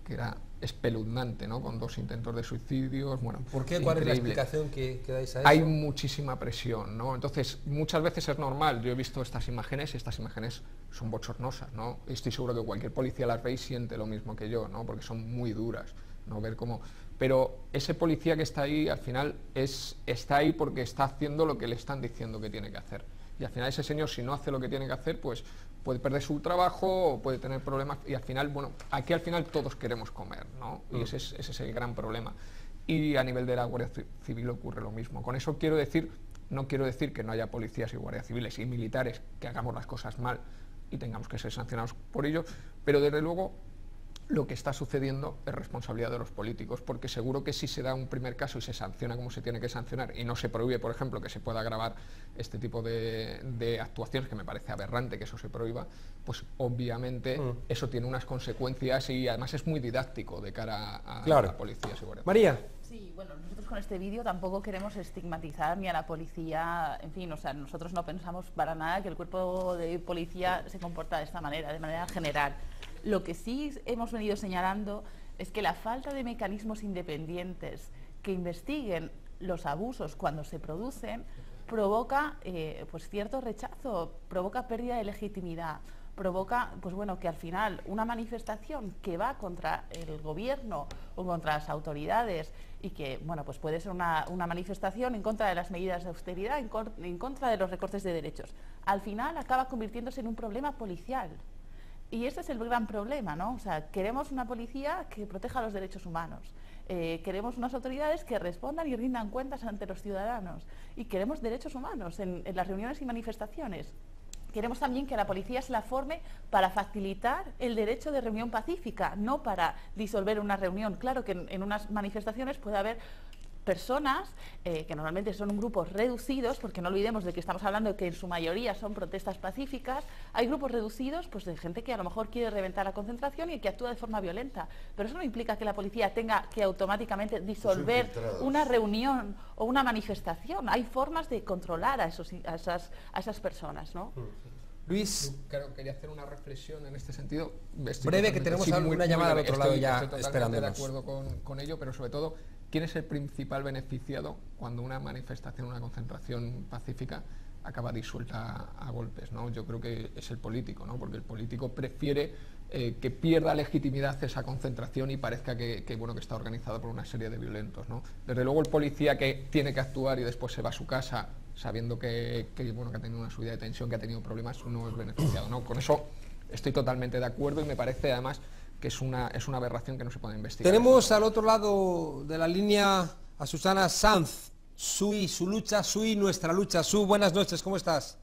Speaker 7: que era espeluznante, ¿no? Con 2 intentos de suicidios. Bueno,
Speaker 1: ¿por qué? ¿Cuál es la explicación que dais a eso?
Speaker 7: Hay muchísima presión, ¿no? Entonces, muchas veces es normal. Yo he visto estas imágenes y estas imágenes son bochornosas, ¿no? Estoy seguro que cualquier policía las ve y siente lo mismo que yo, ¿no? Porque son muy duras, ¿no? Ver cómo... Pero ese policía que está ahí, al final, está ahí porque está haciendo lo que le están diciendo que tiene que hacer. Y al final ese señor, si no hace lo que tiene que hacer, pues puede perder su trabajo o puede tener problemas. Y al final, bueno, aquí al final todos queremos comer, ¿no? Y ese es el gran problema. Y a nivel de la Guardia Civil ocurre lo mismo. Con eso no quiero decir que no haya policías y guardias civiles y militares que hagamos las cosas mal y tengamos que ser sancionados por ello, pero desde luego lo que está sucediendo es responsabilidad de los políticos, porque seguro que si se da un primer caso y se sanciona como se tiene que sancionar y no se prohíbe, por ejemplo, que se pueda grabar este tipo de actuaciones, que me parece aberrante que eso se prohíba, pues obviamente eso tiene unas consecuencias y además es muy didáctico de cara a la policía.
Speaker 1: María.
Speaker 6: Sí, bueno, nosotros con este vídeo tampoco queremos estigmatizar ni a la policía, en fin, o sea, nosotros no pensamos para nada que el cuerpo de policía se comporta de esta manera, de manera general. Lo que sí hemos venido señalando es que la falta de mecanismos independientes que investiguen los abusos cuando se producen provoca pues cierto rechazo, provoca pérdida de legitimidad, provoca pues bueno, que al final una manifestación que va contra el gobierno o contra las autoridades y que bueno, pues puede ser una manifestación en contra de las medidas de austeridad, en contra de los recortes de derechos, al final acaba convirtiéndose en un problema policial. Y este es el gran problema, ¿no? O sea, queremos una policía que proteja los derechos humanos, queremos unas autoridades que respondan y rindan cuentas ante los ciudadanos, y queremos derechos humanos en las reuniones y manifestaciones. Queremos también que la policía se la forme para facilitar el derecho de reunión pacífica, no para disolver una reunión. Claro que en unas manifestaciones puede haber personas que normalmente son grupos reducidos, porque no olvidemos de que estamos hablando de que en su mayoría son protestas pacíficas. Hay grupos reducidos pues de gente que a lo mejor quiere reventar la concentración y que actúa de forma violenta, pero eso no implica que la policía tenga que automáticamente disolver una reunión o una manifestación. Hay formas de controlar a esas personas, ¿no?
Speaker 1: Luis.
Speaker 7: Claro, quería hacer una reflexión en este sentido.
Speaker 1: Breve, que tenemos una llamada al otro lado ya esperándonos.
Speaker 7: Estoy totalmente de acuerdo con ello, pero sobre todo, ¿quién es el principal beneficiado cuando una manifestación, una concentración pacífica acaba disuelta a golpes, ¿no? Yo creo que es el político, ¿no? Porque el político prefiere que pierda legitimidad esa concentración y parezca que está organizado por una serie de violentos, ¿no? Desde luego el policía que tiene que actuar y después se va a su casa sabiendo que ha tenido una subida de tensión, que ha tenido problemas, no es beneficiado, ¿no? Con eso estoy totalmente de acuerdo y me parece además que es una aberración que no se puede investigar.
Speaker 1: Tenemos al otro lado de la línea a Susana Sanz, Sui, su lucha, Sui, nuestra lucha. Su, buenas noches, ¿cómo estás?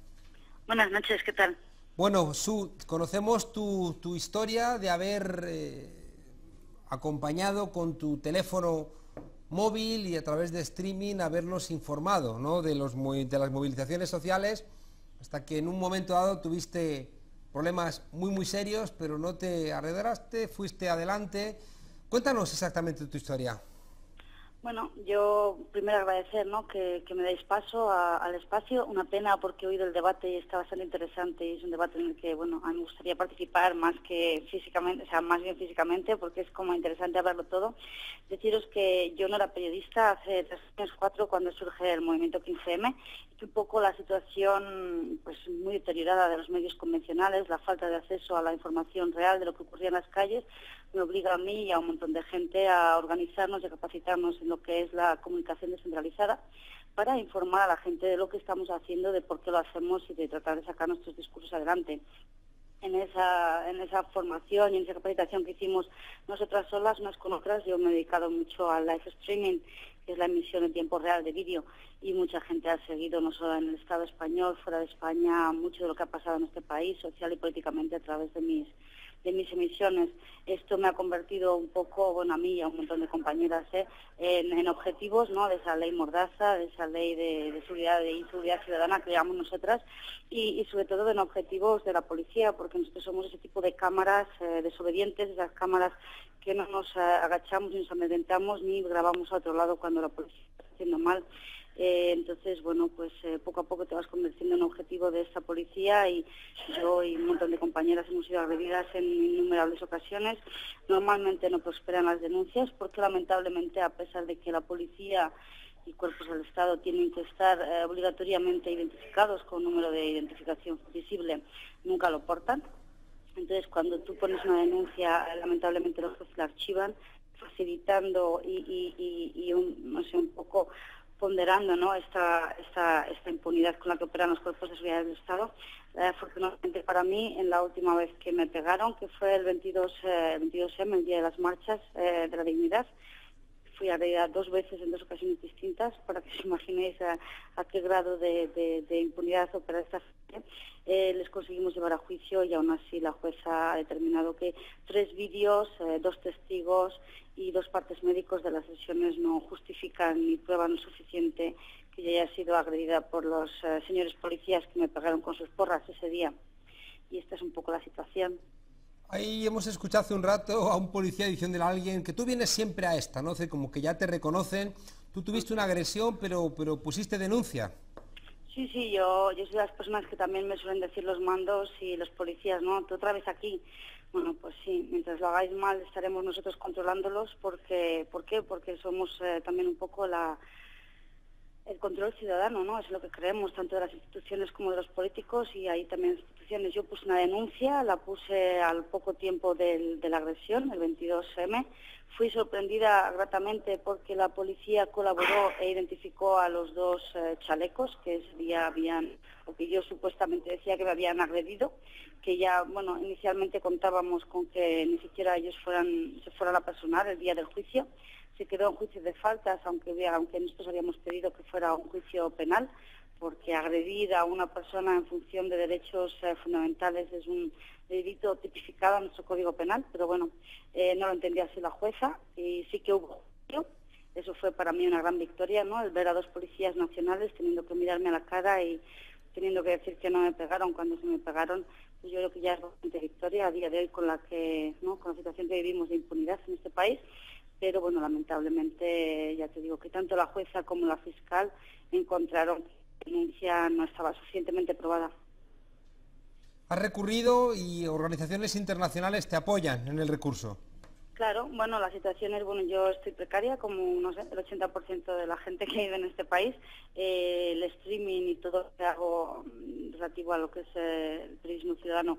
Speaker 17: Buenas noches, ¿qué tal?
Speaker 1: Bueno, Su, conocemos tu historia de haber acompañado con tu teléfono móvil y a través de streaming habernos informado, ¿no?, de las movilizaciones sociales, hasta que en un momento dado tuviste problemas muy serios, pero no te arredraste, fuiste adelante. Cuéntanos exactamente tu historia.
Speaker 17: Bueno, yo primero agradecer, ¿no?, que me deis paso al espacio. Una pena porque he oído el debate y está bastante interesante, y es un debate en el que, bueno, a mí me gustaría participar más que físicamente, o sea, más bien físicamente, porque es como interesante hablarlo todo. Deciros que yo no era periodista hace 3 años, 4, cuando surge el movimiento 15M, y que un poco la situación pues muy deteriorada de los medios convencionales, la falta de acceso a la información real de lo que ocurría en las calles, me obliga a mí y a un montón de gente a organizarnos y a capacitarnos en lo que es la comunicación descentralizada para informar a la gente de lo que estamos haciendo, de por qué lo hacemos y de tratar de sacar nuestros discursos adelante. En esa formación y en esa capacitación que hicimos nosotras solas, unas con otras, yo me he dedicado mucho al live streaming, que es la emisión en tiempo real de vídeo, y mucha gente ha seguido, no solo en el Estado español, fuera de España, mucho de lo que ha pasado en este país, social y políticamente, a través de mis emisiones. Esto me ha convertido un poco, bueno, a mí y a un montón de compañeras, en objetivos, ¿no?, de esa ley Mordaza, de esa ley de seguridad e inseguridad ciudadana que llamamos nosotras, y sobre todo en objetivos de la policía, porque nosotros somos ese tipo de cámaras desobedientes, esas cámaras que no nos agachamos ni nos amedrentamos ni grabamos a otro lado cuando la policía está haciendo mal. Entonces, bueno, pues poco a poco te vas convirtiendo en objetivo de esta policía, y yo y un montón de compañeras hemos sido agredidas en innumerables ocasiones. Normalmente no prosperan las denuncias porque lamentablemente, a pesar de que la policía y cuerpos del Estado tienen que estar obligatoriamente identificados con un número de identificación visible, nunca lo portan. Entonces, cuando tú pones una denuncia, lamentablemente los jueces la archivan, facilitando no sé, un poco ponderando, ¿no?, esta impunidad con la que operan los cuerpos de seguridad del Estado. Afortunadamente para mí, en la última vez que me pegaron, que fue el 22M, el día de las marchas de la dignidad, fui agredida 2 veces en 2 ocasiones distintas, para que os imaginéis a qué grado de impunidad opera esta gente. Les conseguimos llevar a juicio y aún así la jueza ha determinado que 3 vídeos, 2 testigos y 2 partes médicos de las lesiones no justifican ni prueban lo suficiente que yo haya sido agredida por los señores policías que me pegaron con sus porras ese día. Y esta es un poco la situación.
Speaker 1: Ahí hemos escuchado hace un rato a un policía diciéndole a alguien que tú vienes siempre a esta, ¿no? O sea, como que ya te reconocen. Tú tuviste una agresión, pero pusiste denuncia.
Speaker 17: Sí, yo soy de las personas que también me suelen decir los mandos y los policías, ¿no?, tú otra vez aquí. Bueno, pues sí, mientras lo hagáis mal estaremos nosotros controlándolos. ¿Por qué? Porque somos también un poco el control ciudadano, ¿no? Es lo que creemos, tanto de las instituciones como de los políticos, y ahí también instituciones. Yo puse una denuncia, la puse al poco tiempo de la agresión, el 22M. Fui sorprendida gratamente porque la policía colaboró e identificó a los 2 chalecos que ese día o que yo supuestamente decía que me habían agredido, que ya, bueno, inicialmente contábamos con que ni siquiera ellos se fueran a personar el día del juicio. Se quedó en juicio de faltas, aunque nosotros habíamos pedido que fuera un juicio penal, porque agredir a una persona en función de derechos fundamentales es un delito tipificado en nuestro Código Penal, pero bueno, no lo entendía así la jueza, y sí que hubo juicio. Eso fue para mí una gran victoria, ¿no?, el ver a 2 policías nacionales teniendo que mirarme a la cara y teniendo que decir que no me pegaron cuando se me pegaron. Pues yo creo que ya es bastante victoria a día de hoy con la situación que vivimos de impunidad en este país. Pero bueno, lamentablemente, ya te digo que tanto la jueza como la fiscal encontraron que la denuncia no estaba suficientemente probada.
Speaker 1: Has recurrido y organizaciones internacionales te apoyan en el recurso.
Speaker 17: Claro, bueno, la situación es, bueno, yo estoy precaria, como no sé, el 80% de la gente que vive en este país. El streaming y todo lo que hago relativo a lo que es el periodismo ciudadano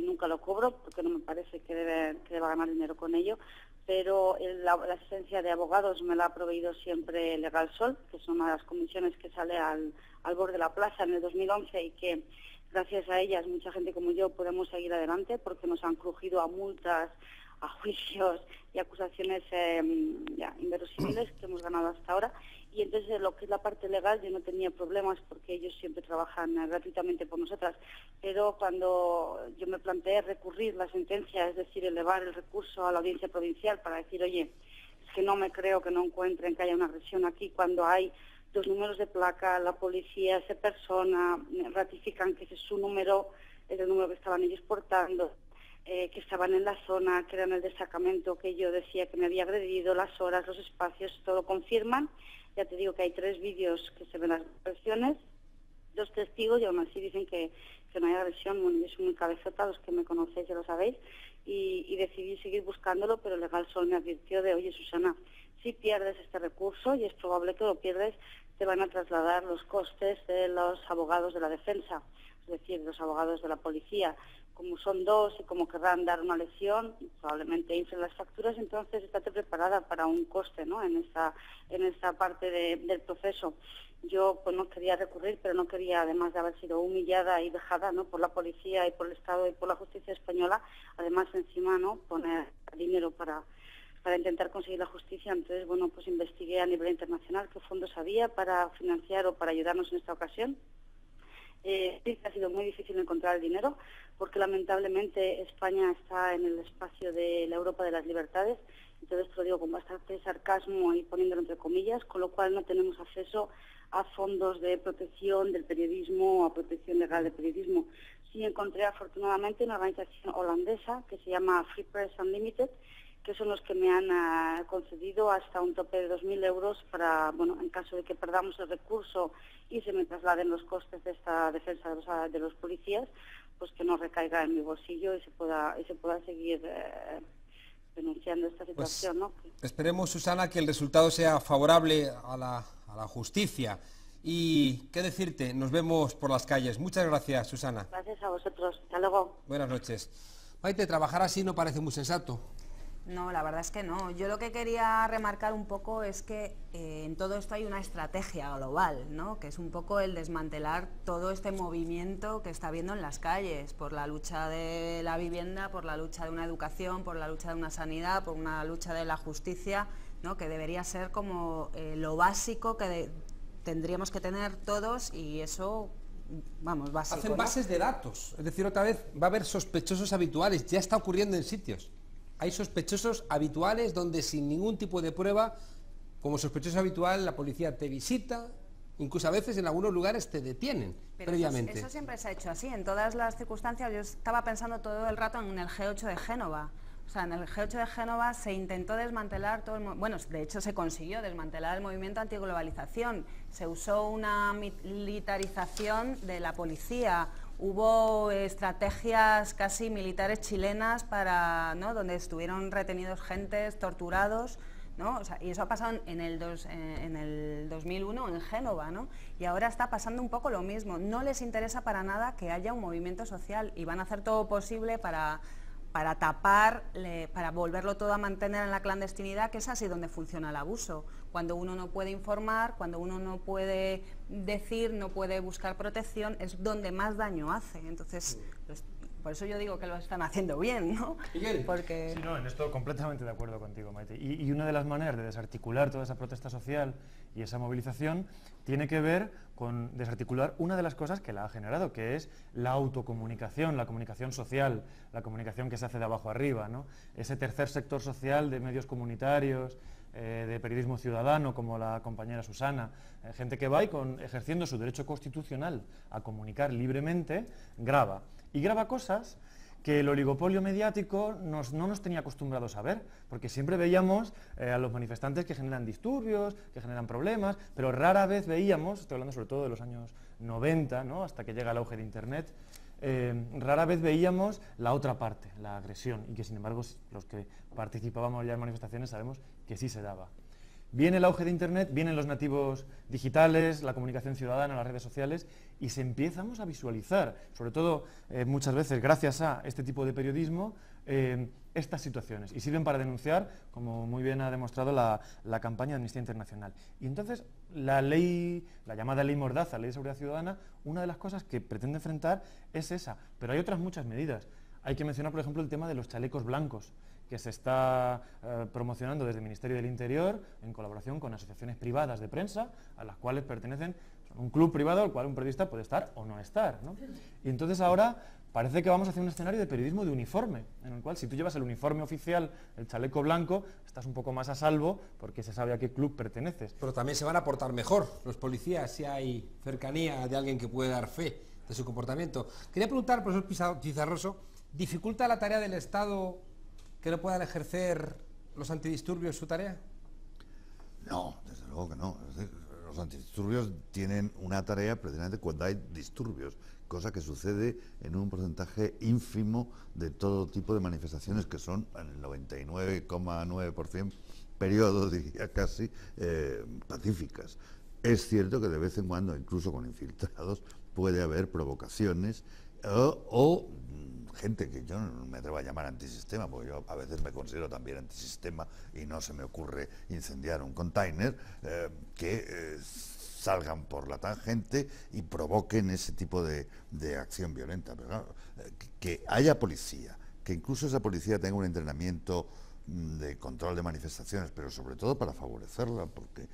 Speaker 17: nunca lo cobro, porque no me parece que deba ganar dinero con ello. Pero la asistencia de abogados me la ha proveído siempre Legal Sol, que es una de las comisiones que sale al borde de la plaza en el 2011, y que gracias a ellas mucha gente como yo podemos seguir adelante, porque nos han crujido a multas, a juicios y acusaciones inverosímiles que hemos ganado hasta ahora. Y entonces lo que es la parte legal yo no tenía problemas porque ellos siempre trabajan gratuitamente por nosotras, pero cuando yo me planteé recurrir la sentencia, es decir, elevar el recurso a la audiencia provincial para decir, oye, es que no me creo que no encuentren que haya una agresión aquí, cuando hay 2 números de placa, la policía se persona, ratifican que ese es su número, es el número que estaban ellos portando, que estaban en la zona, que era en el destacamento que yo decía que me había agredido, las horas, los espacios, todo confirman. Ya te digo que hay 3 vídeos que se ven las versiones, 2 testigos y aún así dicen que no hay agresión. Bueno, yo soy muy cabezota, los que me conocéis ya lo sabéis, y decidí seguir buscándolo, pero Legal Sol me advirtió de, oye Susana, si pierdes este recurso, y es probable que lo pierdes, te van a trasladar los costes de los abogados de la defensa, es decir, los abogados de la policía. Como son 2 y como querrán dar una lesión, probablemente inflen las facturas, entonces estate preparada para un coste, ¿no?, en esta parte del proceso. Yo pues no quería recurrir, pero no quería, además de haber sido humillada y dejada, ¿no?, por la policía y por el Estado y por la justicia española, además encima, ¿no?, poner dinero para intentar conseguir la justicia. Entonces, bueno, pues investigué a nivel internacional qué fondos había para financiar o para ayudarnos en esta ocasión. Sí, ha sido muy difícil encontrar el dinero porque lamentablemente España está en el espacio de la Europa de las libertades, entonces te lo digo con bastante sarcasmo y poniéndolo entre comillas, con lo cual no tenemos acceso a fondos de protección del periodismo o a protección legal del periodismo. Sí encontré afortunadamente una organización holandesa que se llama Free Press Unlimited, que son los que me han concedido hasta un tope de 2.000 euros para, bueno, en caso de que perdamos el recurso y se me trasladen los costes de esta defensa de los policías, pues que no recaiga en mi bolsillo y se pueda seguir denunciando esta situación, ¿no?
Speaker 1: Esperemos, Susana, que el resultado sea favorable a la justicia. Y qué decirte, nos vemos por las calles. Muchas gracias, Susana.
Speaker 17: Gracias a vosotros. Hasta luego.
Speaker 1: Buenas noches. Maite, trabajar así no parece muy sensato.
Speaker 5: No, la verdad es que no. Yo lo que quería remarcar un poco es que en todo esto hay una estrategia global, ¿no?, que es un poco el desmantelar todo este movimiento que está habiendo en las calles, por la lucha de la vivienda, por la lucha de una educación, por la lucha de una sanidad, por una lucha de la justicia, ¿no?, que debería ser como lo básico que tendríamos que tener todos, y eso, vamos, básico.
Speaker 1: Hacen bases de datos, es decir, otra vez va a haber sospechosos habituales, ya está ocurriendo en sitios. Hay sospechosos habituales donde sin ningún tipo de prueba, como sospechoso habitual, la policía te visita, incluso a veces en algunos lugares te detienen previamente.
Speaker 5: Eso siempre se ha hecho así, en todas las circunstancias. Yo estaba pensando todo el rato en el G8 de Génova. O sea, en el G8 de Génova se intentó desmantelar todo bueno, de hecho se consiguió desmantelar el movimiento antiglobalización. Se usó una militarización de la policía. Hubo estrategias casi militares chilenas para, ¿no?, donde estuvieron retenidos gentes, torturados, ¿no? O sea, y eso ha pasado en el 2001 en Génova, ¿no? Y ahora está pasando un poco lo mismo. No les interesa para nada que haya un movimiento social y van a hacer todo posible para tapar, para volverlo todo a mantener en la clandestinidad, que es así donde funciona el abuso. Cuando uno no puede informar, cuando uno no puede decir, no puede buscar protección, es donde más daño hace. Entonces, pues, por eso yo digo que lo están haciendo bien, ¿no? Porque...
Speaker 4: Sí, no, en esto completamente de acuerdo contigo, Maite. Y una de las maneras de desarticular toda esa protesta social y esa movilización tiene que ver con desarticular una de las cosas que la ha generado, que es la autocomunicación, la comunicación social, la comunicación que se hace de abajo arriba, ¿no? Ese tercer sector social de medios comunitarios, de periodismo ciudadano, como la compañera Susana, gente que va y ejerciendo su derecho constitucional a comunicar libremente, graba. Y graba cosas que el oligopolio mediático no nos tenía acostumbrados a ver, porque siempre veíamos a los manifestantes que generan disturbios, que generan problemas, pero rara vez veíamos, estoy hablando sobre todo de los años 90, ¿no?, hasta que llega el auge de Internet, rara vez veíamos la otra parte, la agresión, y que sin embargo los que participábamos ya en manifestaciones sabemos que sí se daba. Viene el auge de Internet, vienen los nativos digitales, la comunicación ciudadana, las redes sociales, y empezamos a visualizar, sobre todo muchas veces gracias a este tipo de periodismo, estas situaciones, y sirven para denunciar, como muy bien ha demostrado la campaña de Amnistía Internacional. Y entonces la llamada ley Mordaza, ley de seguridad ciudadana, una de las cosas que pretende enfrentar es esa, pero hay otras muchas medidas. Hay que mencionar, por ejemplo, el tema de los chalecos blancos, que se está promocionando desde el Ministerio del Interior en colaboración con asociaciones privadas de prensa a las cuales pertenecen un club privado al cual un periodista puede estar o no estar, ¿no? Y entonces ahora parece que vamos hacia un escenario de periodismo de uniforme, en el cual si tú llevas el uniforme oficial, el chaleco blanco, estás un poco más a salvo porque se sabe a qué club perteneces.
Speaker 1: Pero también se van a portar mejor los policías si hay cercanía de alguien que puede dar fe de su comportamiento. Quería preguntar, profesor Pizarroso, ¿dificulta la tarea del Estado que no puedan ejercer los antidisturbios su tarea?
Speaker 3: No, desde luego que no. Es decir, los antidisturbios tienen una tarea precisamente cuando hay disturbios, cosa que sucede en un porcentaje ínfimo de todo tipo de manifestaciones, que son en el 99,9% periodo, diría casi, pacíficas. Es cierto que de vez en cuando, incluso con infiltrados, puede haber provocaciones o gente que yo no me atrevo a llamar antisistema, porque yo a veces me considero también antisistema y no se me ocurre incendiar un container, que salgan por la tangente y provoquen ese tipo de acción violenta. Pero claro, que haya policía, que incluso esa policía tenga un entrenamiento de control de manifestaciones, pero sobre todo para favorecerla, porque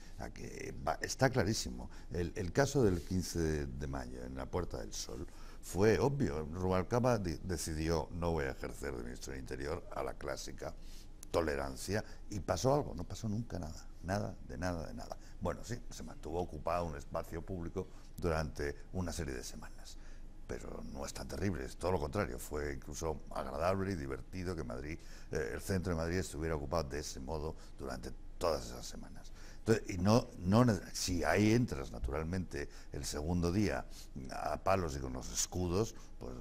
Speaker 3: está clarísimo. El caso del 15 de mayo en la Puerta del Sol fue obvio. Rubalcaba decidió: no voy a ejercer de ministro del Interior, a la clásica tolerancia, y pasó algo. No pasó nunca nada. Bueno, sí, se mantuvo ocupado un espacio público durante una serie de semanas, pero no es tan terrible, es todo lo contrario. Fue incluso agradable y divertido que Madrid, el centro de Madrid, estuviera ocupado de ese modo durante todas esas semanas. Entonces, si ahí entras naturalmente el segundo día a palos y con los escudos, pues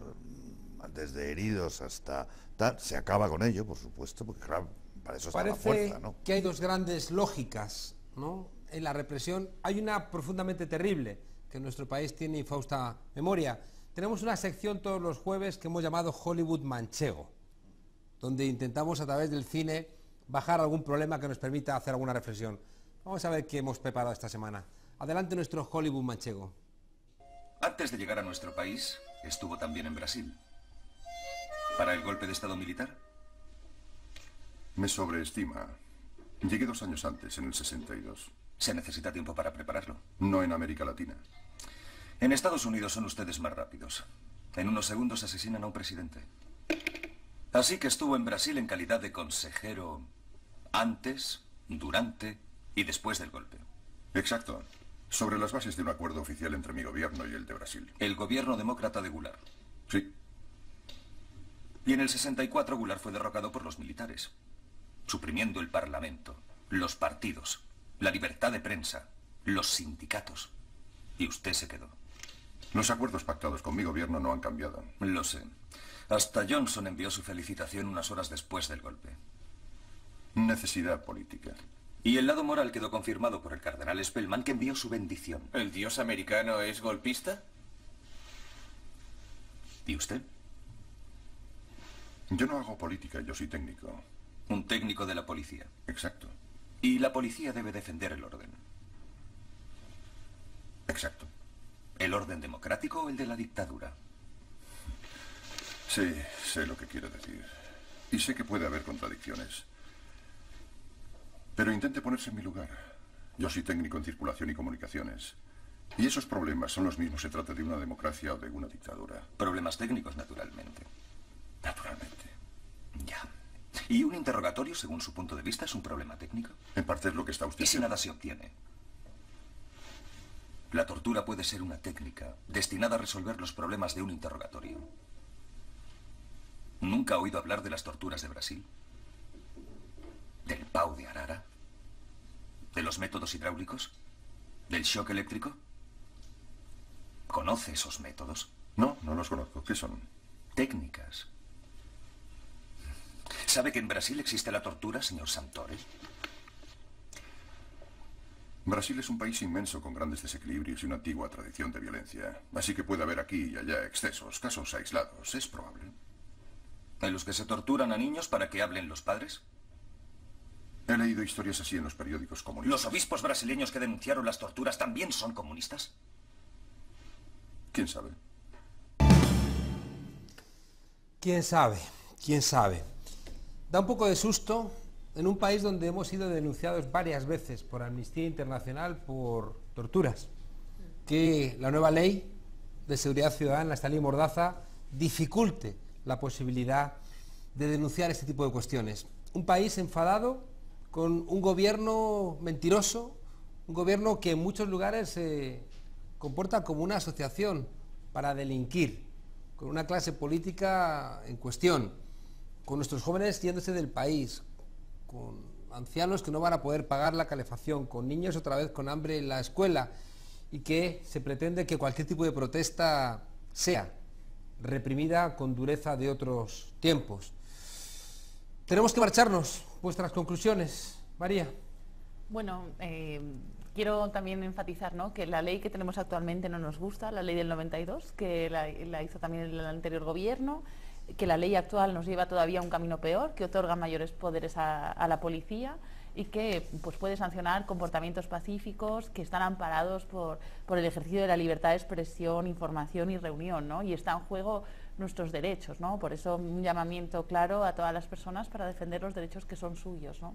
Speaker 3: desde heridos hasta tal, se acaba con ello, por supuesto, porque claro, para eso está la fuerza, ¿no?
Speaker 1: Que hay dos grandes lógicas, ¿no?, en la represión. Hay una profundamente terrible, que nuestro país tiene infausta memoria. Tenemos una sección todos los jueves que hemos llamado Hollywood manchego, donde intentamos a través del cine bajar algún problema que nos permita hacer alguna reflexión. Vamos a ver qué hemos preparado esta semana. Adelante nuestro Hollywood manchego.
Speaker 18: Antes de llegar a nuestro país, estuvo también en Brasil. ¿Para el golpe de Estado militar?
Speaker 19: Me sobreestima. Llegué 2 años antes, en el 62.
Speaker 18: ¿Se necesita tiempo para prepararlo?
Speaker 19: No en América Latina.
Speaker 18: En Estados Unidos son ustedes más rápidos. En unos segundos asesinan a un presidente. Así que estuvo en Brasil en calidad de consejero antes, durante y después del golpe.
Speaker 19: Exacto. Sobre las bases de un acuerdo oficial entre mi gobierno y el de Brasil.
Speaker 18: El gobierno demócrata de Goulart.
Speaker 19: Sí.
Speaker 18: Y en el 64 Goulart fue derrocado por los militares, suprimiendo el parlamento, los partidos, la libertad de prensa, los sindicatos. Y usted se quedó.
Speaker 19: Los acuerdos pactados con mi gobierno no han cambiado.
Speaker 18: Lo sé. Hasta Johnson envió su felicitación unas horas después del golpe.
Speaker 19: Necesidad política.
Speaker 18: Y el lado moral quedó confirmado por el cardenal Spellman, que envió su bendición.
Speaker 20: ¿El dios americano es golpista?
Speaker 18: ¿Y usted?
Speaker 19: Yo no hago política, yo soy técnico.
Speaker 18: Un técnico de la policía.
Speaker 19: Exacto.
Speaker 18: Y la policía debe defender el orden.
Speaker 19: Exacto.
Speaker 18: ¿El orden democrático o el de la dictadura?
Speaker 19: Sí, sé lo que quiere decir. Y sé que puede haber contradicciones. Pero intente ponerse en mi lugar. Yo soy técnico en circulación y comunicaciones. Y esos problemas son los mismos, se trata de una democracia o de una dictadura.
Speaker 18: Problemas técnicos, naturalmente.
Speaker 19: Naturalmente.
Speaker 18: Ya. ¿Y un interrogatorio, según su punto de vista, es un problema técnico?
Speaker 19: En parte es lo que está usted
Speaker 18: ¿Y si
Speaker 19: haciendo.
Speaker 18: nada se obtiene? La tortura puede ser una técnica destinada a resolver los problemas de un interrogatorio. ¿Nunca ha oído hablar de las torturas de Brasil? ¿Del pau de Arara? ¿De los métodos hidráulicos? ¿Del shock eléctrico? ¿Conoce esos métodos?
Speaker 19: No, no los conozco. ¿Qué son?
Speaker 18: Técnicas. ¿Sabe que en Brasil existe la tortura, señor Santore?
Speaker 19: Brasil es un país inmenso con grandes desequilibrios y una antigua tradición de violencia. Así que puede haber aquí y allá excesos, casos aislados. Es probable.
Speaker 18: ¿En los que se torturan a niños para que hablen los padres?
Speaker 19: He leído historias así en los periódicos comunistas.
Speaker 18: ¿Los obispos brasileños que denunciaron las torturas también son comunistas?
Speaker 19: ¿Quién sabe?
Speaker 1: ¿Quién sabe? ¿Quién sabe? Da un poco de susto en un país donde hemos sido denunciados varias veces por Amnistía Internacional por torturas, que la nueva ley de seguridad ciudadana, esta ley Mordaza, dificulte la posibilidad de denunciar este tipo de cuestiones. Un país enfadado con un gobierno mentiroso, un gobierno que en muchos lugares se comporta como una asociación para delinquir, con una clase política en cuestión, con nuestros jóvenes yéndose del país, con ancianos que no van a poder pagar la calefacción, con niños otra vez con hambre en la escuela, y que se pretende que cualquier tipo de protesta sea reprimida con dureza de otros tiempos. Tenemos que marcharnos. Vuestras conclusiones, María.
Speaker 6: Bueno, quiero también enfatizar, ¿no?, que la ley que tenemos actualmente no nos gusta, la ley del 92, que la hizo también el anterior gobierno, que la ley actual nos lleva todavía a un camino peor, que otorga mayores poderes a la policía y que pues, puede sancionar comportamientos pacíficos que están amparados por el ejercicio de la libertad de expresión, información y reunión, ¿no? Y está en juego nuestros derechos, ¿no? Por eso un llamamiento claro a todas las personas para defender los derechos que son suyos, ¿no?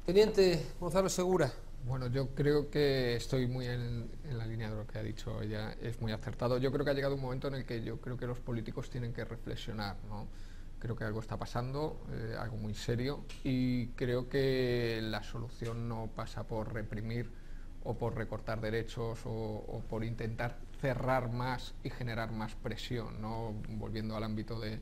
Speaker 1: Teniente Gonzalo Segura.
Speaker 7: Bueno, yo creo que estoy muy en la línea de lo que ha dicho ella, es muy acertado. Yo creo que ha llegado un momento en el que yo creo que los políticos tienen que reflexionar, ¿no? Creo que algo está pasando, algo muy serio, y creo que la solución no pasa por reprimir o por recortar derechos o por intentar cerrar más y generar más presión, ¿no? Volviendo al ámbito de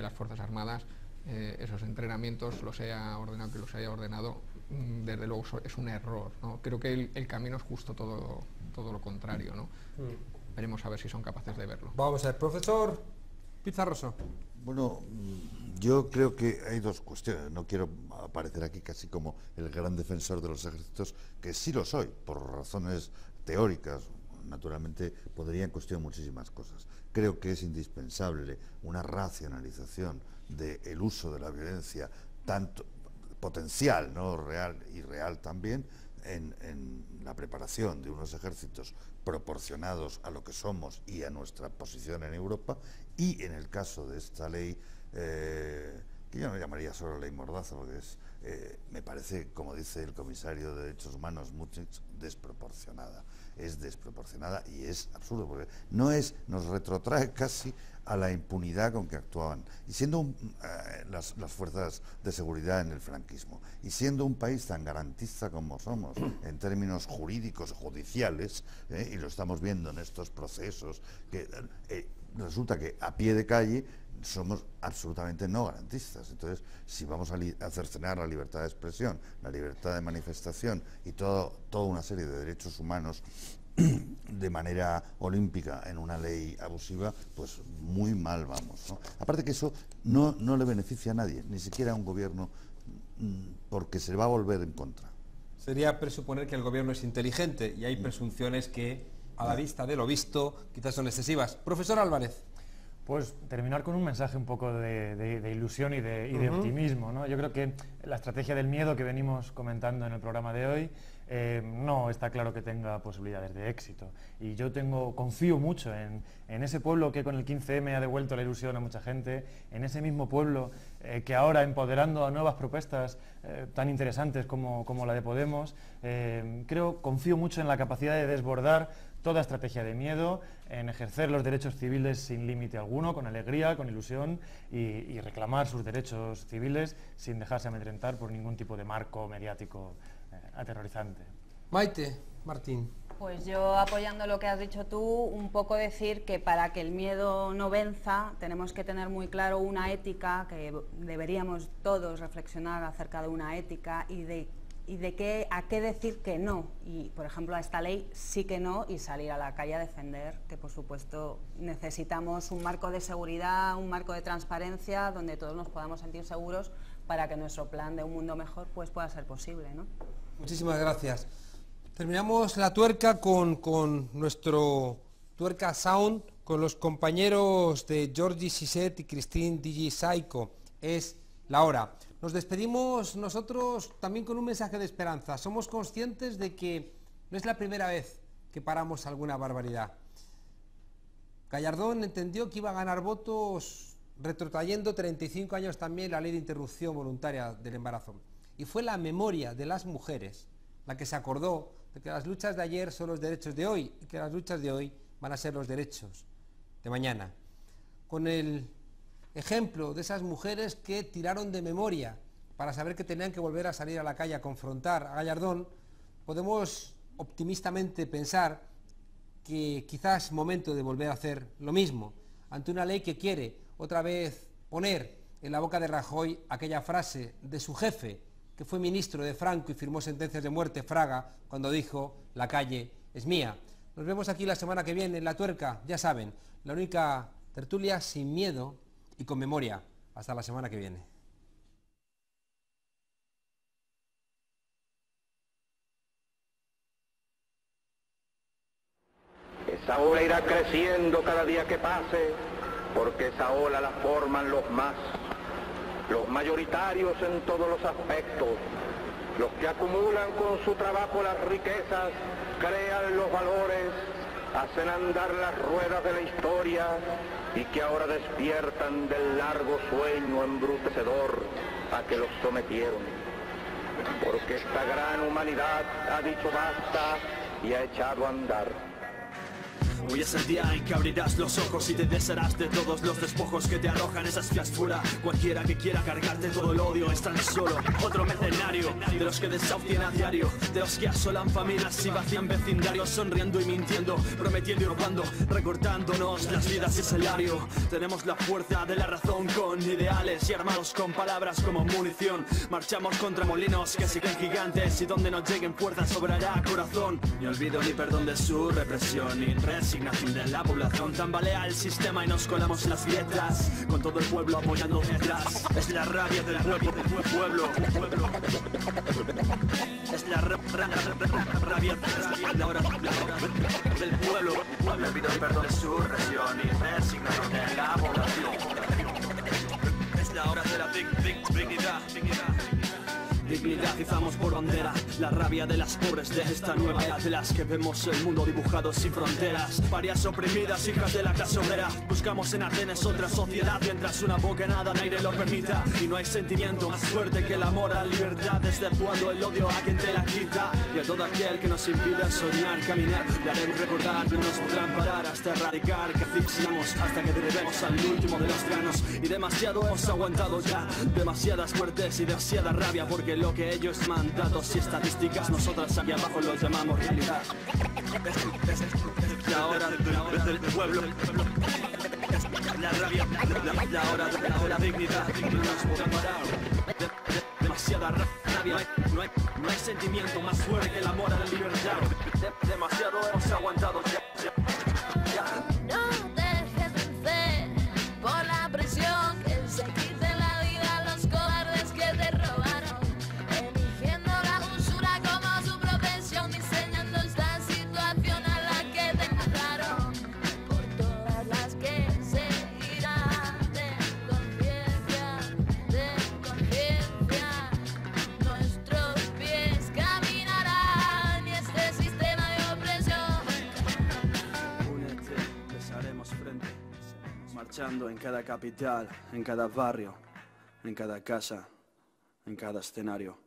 Speaker 7: las Fuerzas Armadas, esos entrenamientos, los haya ordenado que los haya ordenado, desde luego es un error, ¿no? Creo que el camino es justo todo lo contrario, ¿no? Veremos a ver si son capaces de verlo.
Speaker 1: Vamos a ver, profesor Pizarroso.
Speaker 3: Bueno, yo creo que hay dos cuestiones. No quiero aparecer aquí casi como el gran defensor de los ejércitos, que sí lo soy, por razones teóricas. Naturalmente podría en cuestión muchísimas cosas. Creo que es indispensable una racionalización del uso de la violencia, tanto potencial, ¿no?, real y real también, en la preparación de unos ejércitos proporcionados a lo que somos y a nuestra posición en Europa, y en el caso de esta ley, que yo no llamaría solo ley Mordaza, porque me parece, como dice el comisario de Derechos Humanos, mucho desproporcionada. Es desproporcionada y es absurdo, porque nos retrotrae casi a la impunidad con que actuaban, y siendo las fuerzas de seguridad en el franquismo, y siendo un país tan garantista como somos en términos jurídicos, judiciales, y lo estamos viendo en estos procesos, que resulta que a pie de calle somos absolutamente no garantistas. Entonces, si vamos a cercenar la libertad de expresión, la libertad de manifestación y toda una serie de derechos humanos de manera olímpica en una ley abusiva, pues muy mal vamos, ¿no? Aparte que eso no le beneficia a nadie, ni siquiera a un gobierno, porque se va a volver en contra.
Speaker 1: Sería presuponer que el gobierno es inteligente, y hay presunciones que, a la vista de lo visto, quizás son excesivas. Profesor Álvarez.
Speaker 4: Pues terminar con un mensaje un poco de ilusión y de optimismo, ¿no? Yo creo que la estrategia del miedo que venimos comentando en el programa de hoy no está claro que tenga posibilidades de éxito. Y yo confío mucho en ese pueblo que con el 15M ha devuelto la ilusión a mucha gente, en ese mismo pueblo que ahora, empoderando a nuevas propuestas tan interesantes como la de Podemos, confío mucho en la capacidad de desbordar toda estrategia de miedo, en ejercer los derechos civiles sin límite alguno, con alegría, con ilusión, y reclamar sus derechos civiles sin dejarse amedrentar por ningún tipo de marco mediático aterrorizante.
Speaker 1: Maite Martín.
Speaker 5: Pues yo, apoyando lo que has dicho tú, un poco decir que para que el miedo no venza tenemos que tener muy claro una ética, que deberíamos todos reflexionar acerca de una ética y de a qué decir que no, y por ejemplo a esta ley sí que no, y salir a la calle a defender que por supuesto necesitamos un marco de seguridad, un marco de transparencia donde todos nos podamos sentir seguros para que nuestro plan de un mundo mejor pues pueda ser posible, ¿no?
Speaker 1: Muchísimas gracias. Terminamos la tuerca con nuestro Tuerca Sound, con los compañeros de Georgie Siset y Christine Digi Saiko. Es la hora. Nos despedimos nosotros también con un mensaje de esperanza. Somos conscientes de que no es la primera vez que paramos alguna barbaridad. Gallardón entendió que iba a ganar votos retrotrayendo 35 años también la ley de interrupción voluntaria del embarazo. Y fue la memoria de las mujeres la que se acordó de que las luchas de ayer son los derechos de hoy y que las luchas de hoy van a ser los derechos de mañana. Con el ejemplo de esas mujeres que tiraron de memoria para saber que tenían que volver a salir a la calle a confrontar a Gallardón, podemos optimistamente pensar que quizás es momento de volver a hacer lo mismo, ante una ley que quiere otra vez poner en la boca de Rajoy aquella frase de su jefe, que fue ministro de Franco y firmó sentencias de muerte, Fraga, cuando dijo: la calle es mía. Nos vemos aquí la semana que viene en La Tuerca, ya saben, la única tertulia sin miedo y con memoria. Hasta la semana que viene.
Speaker 21: Esa ola irá creciendo cada día que pase, porque esa ola la forman los mayoritarios en todos los aspectos, los que acumulan con su trabajo las riquezas, crean los valores, hacen andar las ruedas de la historia y que ahora despiertan del largo sueño embrutecedor a que los sometieron. Porque esta gran humanidad ha dicho basta y ha echado a andar.
Speaker 22: Hoy es el día en que abrirás los ojos y te desharás de todos los despojos que te arrojan esas filas fuera. Cualquiera que quiera cargarte todo el odio es tan solo otro mercenario de los que desahucian a diario, de los que asolan familias y vacían vecindarios, sonriendo y mintiendo, prometiendo y robando, recortándonos las vidas y salario. Tenemos la fuerza de la razón con ideales y armados con palabras como munición. Marchamos contra molinos que siguen gigantes y donde no lleguen fuerzas sobrará corazón. Ni olvido ni perdón de su represión, ni resignación de la población. Tambalea el sistema y nos colamos en las grietas, con todo el pueblo apoyando detrás. Es la rabia del pueblo, es la rabia del pueblo. Me pido perdón de su represión y resignación de la población. Es la hora de la dignidad. Dignidad izamos por bandera, la rabia de las pobres de esta nueva era, de las que vemos el mundo dibujado sin fronteras. Parias oprimidas, hijas de la clase obrera. Buscamos en Atenas otra sociedad, mientras una bocanada al aire lo permita. Y no hay sentimiento más fuerte que el amor a la libertad, desde cuando el odio a quien te la quita. Y a todo aquel que nos impida soñar, caminar, le haremos recordar que no nos podrán parar hasta erradicar, que asfixiamos hasta que derribemos al último de los granos. Y demasiado hemos aguantado ya, demasiadas muertes y demasiada rabia, porque lo que ellos mandatos y estadísticas, nosotras aquí abajo lo llamamos realidad. La hora del pueblo, la rabia, la hora de la dignidad, no nos podrán parar. Demasiada rabia, no hay sentimiento más fuerte que el amor a la libertad. Demasiado hemos aguantado ya.
Speaker 23: No dejes vencer por la presión, que se quite la vida a los cobardes que te robaron.
Speaker 22: Marchando en cada capital, en cada barrio, en cada casa, en cada escenario.